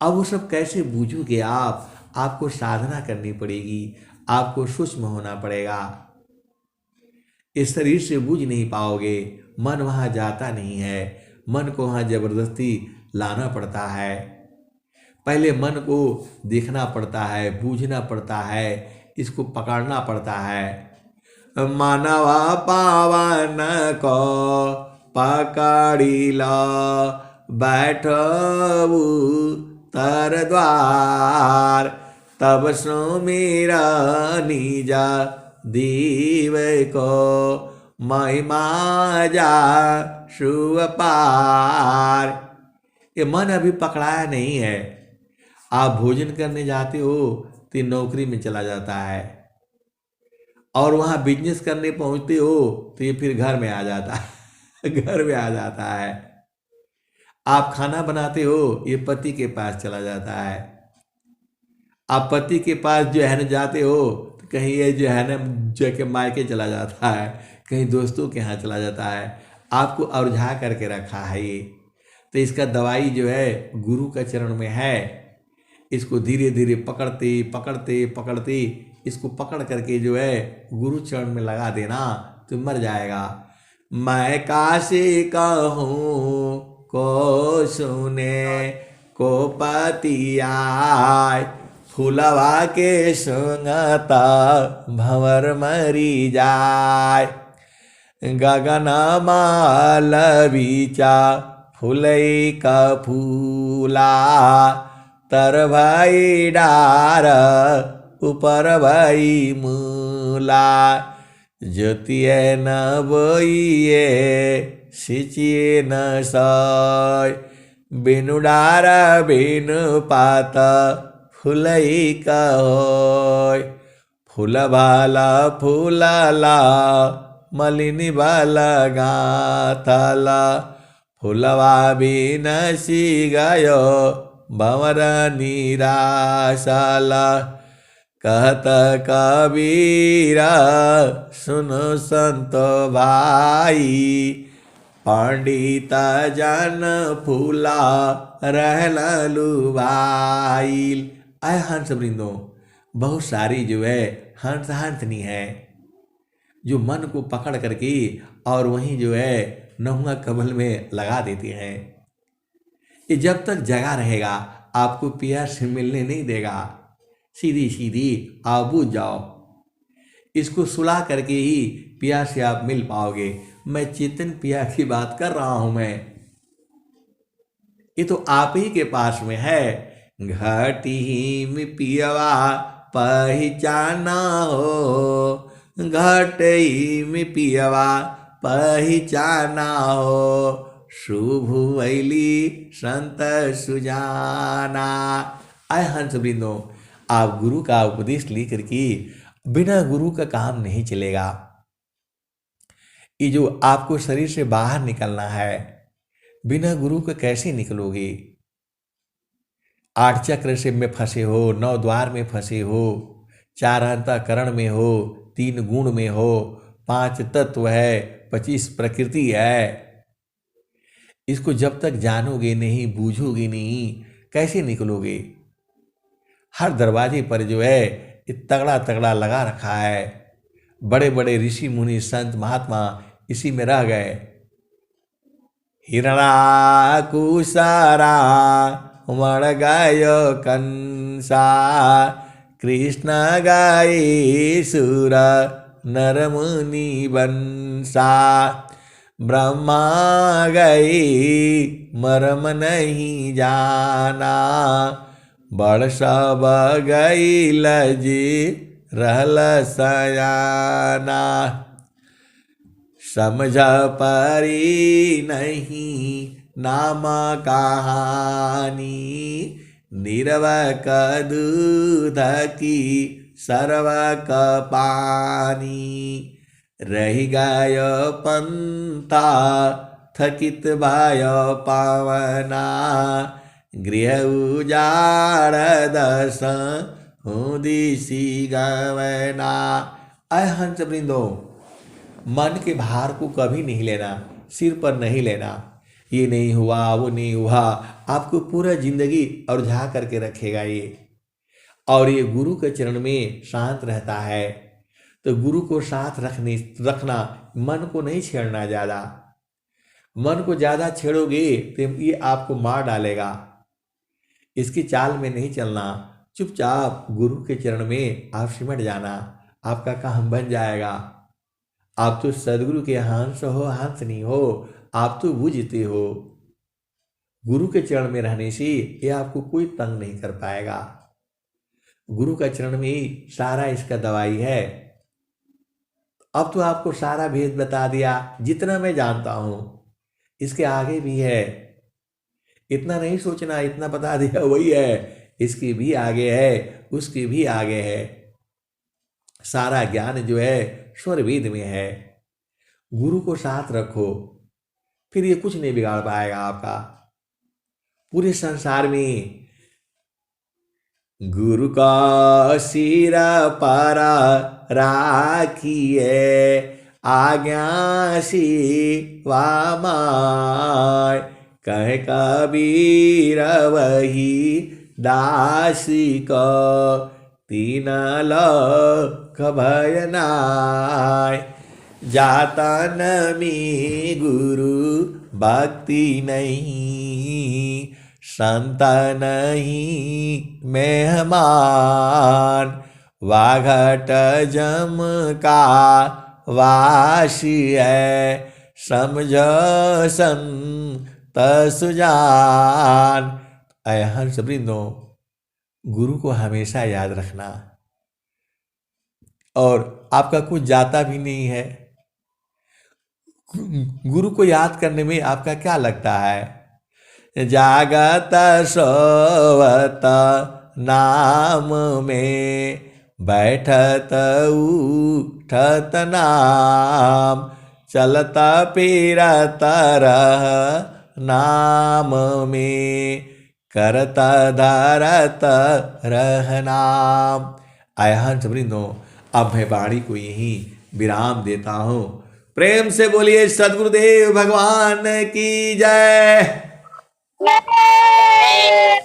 अब वो सब कैसे बूझोगे आप? आपको साधना करनी पड़ेगी, आपको सूक्ष्म होना पड़ेगा। इस शरीर से बूझ नहीं पाओगे। मन वहाँ जाता नहीं है। मन को वहाँ जबरदस्ती लाना पड़ता है। पहले मन को देखना पड़ता है, बूझना पड़ता है, इसको पकड़ना पड़ता है। मानवा पावन को पकड़ी लो, बैठऊ तर द्वार, तब सुमिरा निजा दीव को, महिमा जा शुभ पार। ये मन अभी पकड़ाया नहीं है। आप भोजन करने जाते हो तो नौकरी में चला जाता है, और वहाँ बिजनेस करने पहुँचते हो तो ये फिर घर में आ जाता है घर में आ जाता है। आप खाना बनाते हो, ये पति के पास चला जाता है। आप पति के पास जो है न जाते हो तो कहीं ये जो है न जो के मायके चला जाता है, कहीं दोस्तों के यहाँ चला जाता है। आपको अवझा करके रखा है ये। तो इसका दवाई जो है गुरु का चरण में है। इसको धीरे धीरे पकड़ते पकड़ते पकड़ते इसको पकड़ करके जो है गुरु चरण में लगा देना तो मर जाएगा। मैं काशी कहूँ को सुने को पति आय, फूलवा के सुंगता भंवर मरी जाय। गगन माल बीचा फूलई का फूला, तर भाई डार ऊपर भाई मूला। ज्योतिए न बोइए सिंचिए न सय, बिनु डार बिनु पात फूलई का होय। फूल भाला फूलाला मलिनी बाला गाथला, फूलवा भी नसी गयो भंवर निराशाला। कहत कबीरा सुनो संतो भाई, पंडित जन फूला रहलू भाई। आय हंस वृंदो, बहुत सारी जो है हंसनी है जो मन को पकड़ करके और वहीं जो है नहुआ कमल में लगा देते हैं। ये जब तक जगा रहेगा आपको प्यास मिलने नहीं देगा। सीधी सीधी आप बुझ जाओ। इसको सुला करके ही प्यास से आप मिल पाओगे। मैं चेतन पिया की बात कर रहा हूं। मैं ये तो आप ही के पास में है। घटी में पियवा पहचाना हो, घटी में पियवा पहचाना हो। शुभ वैली संत सुजाना। आय हंस वृंदो, आप गुरु का उपदेश लेकर के बिना गुरु का काम नहीं चलेगा। ये जो आपको शरीर से बाहर निकलना है, बिना गुरु के कैसे निकलोगे? 8 चक्र से में फंसे हो, 9 द्वार में फंसे हो, 4 अंतःकरण में हो, 3 गुण में हो, 5 तत्व है, 25 प्रकृति है। इसको जब तक जानोगे नहीं, बूझोगे नहीं, कैसे निकलोगे? हर दरवाजे पर जो है ये तगड़ा तगड़ा लगा रखा है। बड़े बड़े ऋषि मुनि संत महात्मा इसी में रह गए। हिरणाकुसारा मण गायो कंसा, कृष्ण गाई सुर नर मुनि बंसा। ब्रह्मा गई मरम नहीं जाना, बड़ सब गई लजी रहल सयाना। समझ परी नहीं नाम कहानी, नीरव क दूध की सर्व क पानी। रही गायो पंथा थकित भयो पावना, गृह उजाड़ दस हूँ दिशी गवना। अय हंस वृंदो, मन के भार को कभी नहीं लेना, सिर पर नहीं लेना। ये नहीं हुआ, वो नहीं हुआ, आपको पूरा जिंदगी उलझा करके रखेगा ये। और ये गुरु के चरण में शांत रहता है। तो गुरु को साथ रखना, मन को नहीं छेड़ना ज़्यादा। मन को ज़्यादा छेड़ोगे तो ये आपको मार डालेगा। इसकी चाल में नहीं चलना, चुपचाप गुरु के चरण में आप सिमट जाना, आपका काम बन जाएगा। आप तो सदगुरु के हंस हो, हंसनी हो, आप तो बूझते हो। गुरु के चरण में रहने से ये आपको कोई तंग नहीं कर पाएगा। गुरु का चरण में ही सारा इसका दवाई है। अब तो आपको सारा भेद बता दिया, जितना मैं जानता हूं। इसके आगे भी है, इतना नहीं सोचना, इतना बता दिया वही है। इसके भी आगे है, उसके भी आगे है। सारा ज्ञान जो है स्वर वेद में है। गुरु को साथ रखो, फिर ये कुछ नहीं बिगाड़ पाएगा आपका। पूरे संसार में गुरु का सिरा पारा राखिए, आज्ञा सिवा माय। कह कबीर वही दासी को, तीन लोक भय नाय। जातन में गुरु भक्ति नहीं, संत नहीं मेहमान। वाघट जम का वासी है, समझो संत सुजान। ऐ हंस वृंदो, गुरु को हमेशा याद रखना। और आपका कुछ जाता भी नहीं है। गुरु को याद करने में आपका क्या लगता है? जागत सोवत नाम में, बैठत उठत नाम। चलत फिरत रह नाम में, करत धरत रह नाम। आय हंस वृंदो, अब मैं वाणी को यहीं विराम देता हूं। प्रेम से बोलिए सद्गुरुदेव भगवान की जय। जय।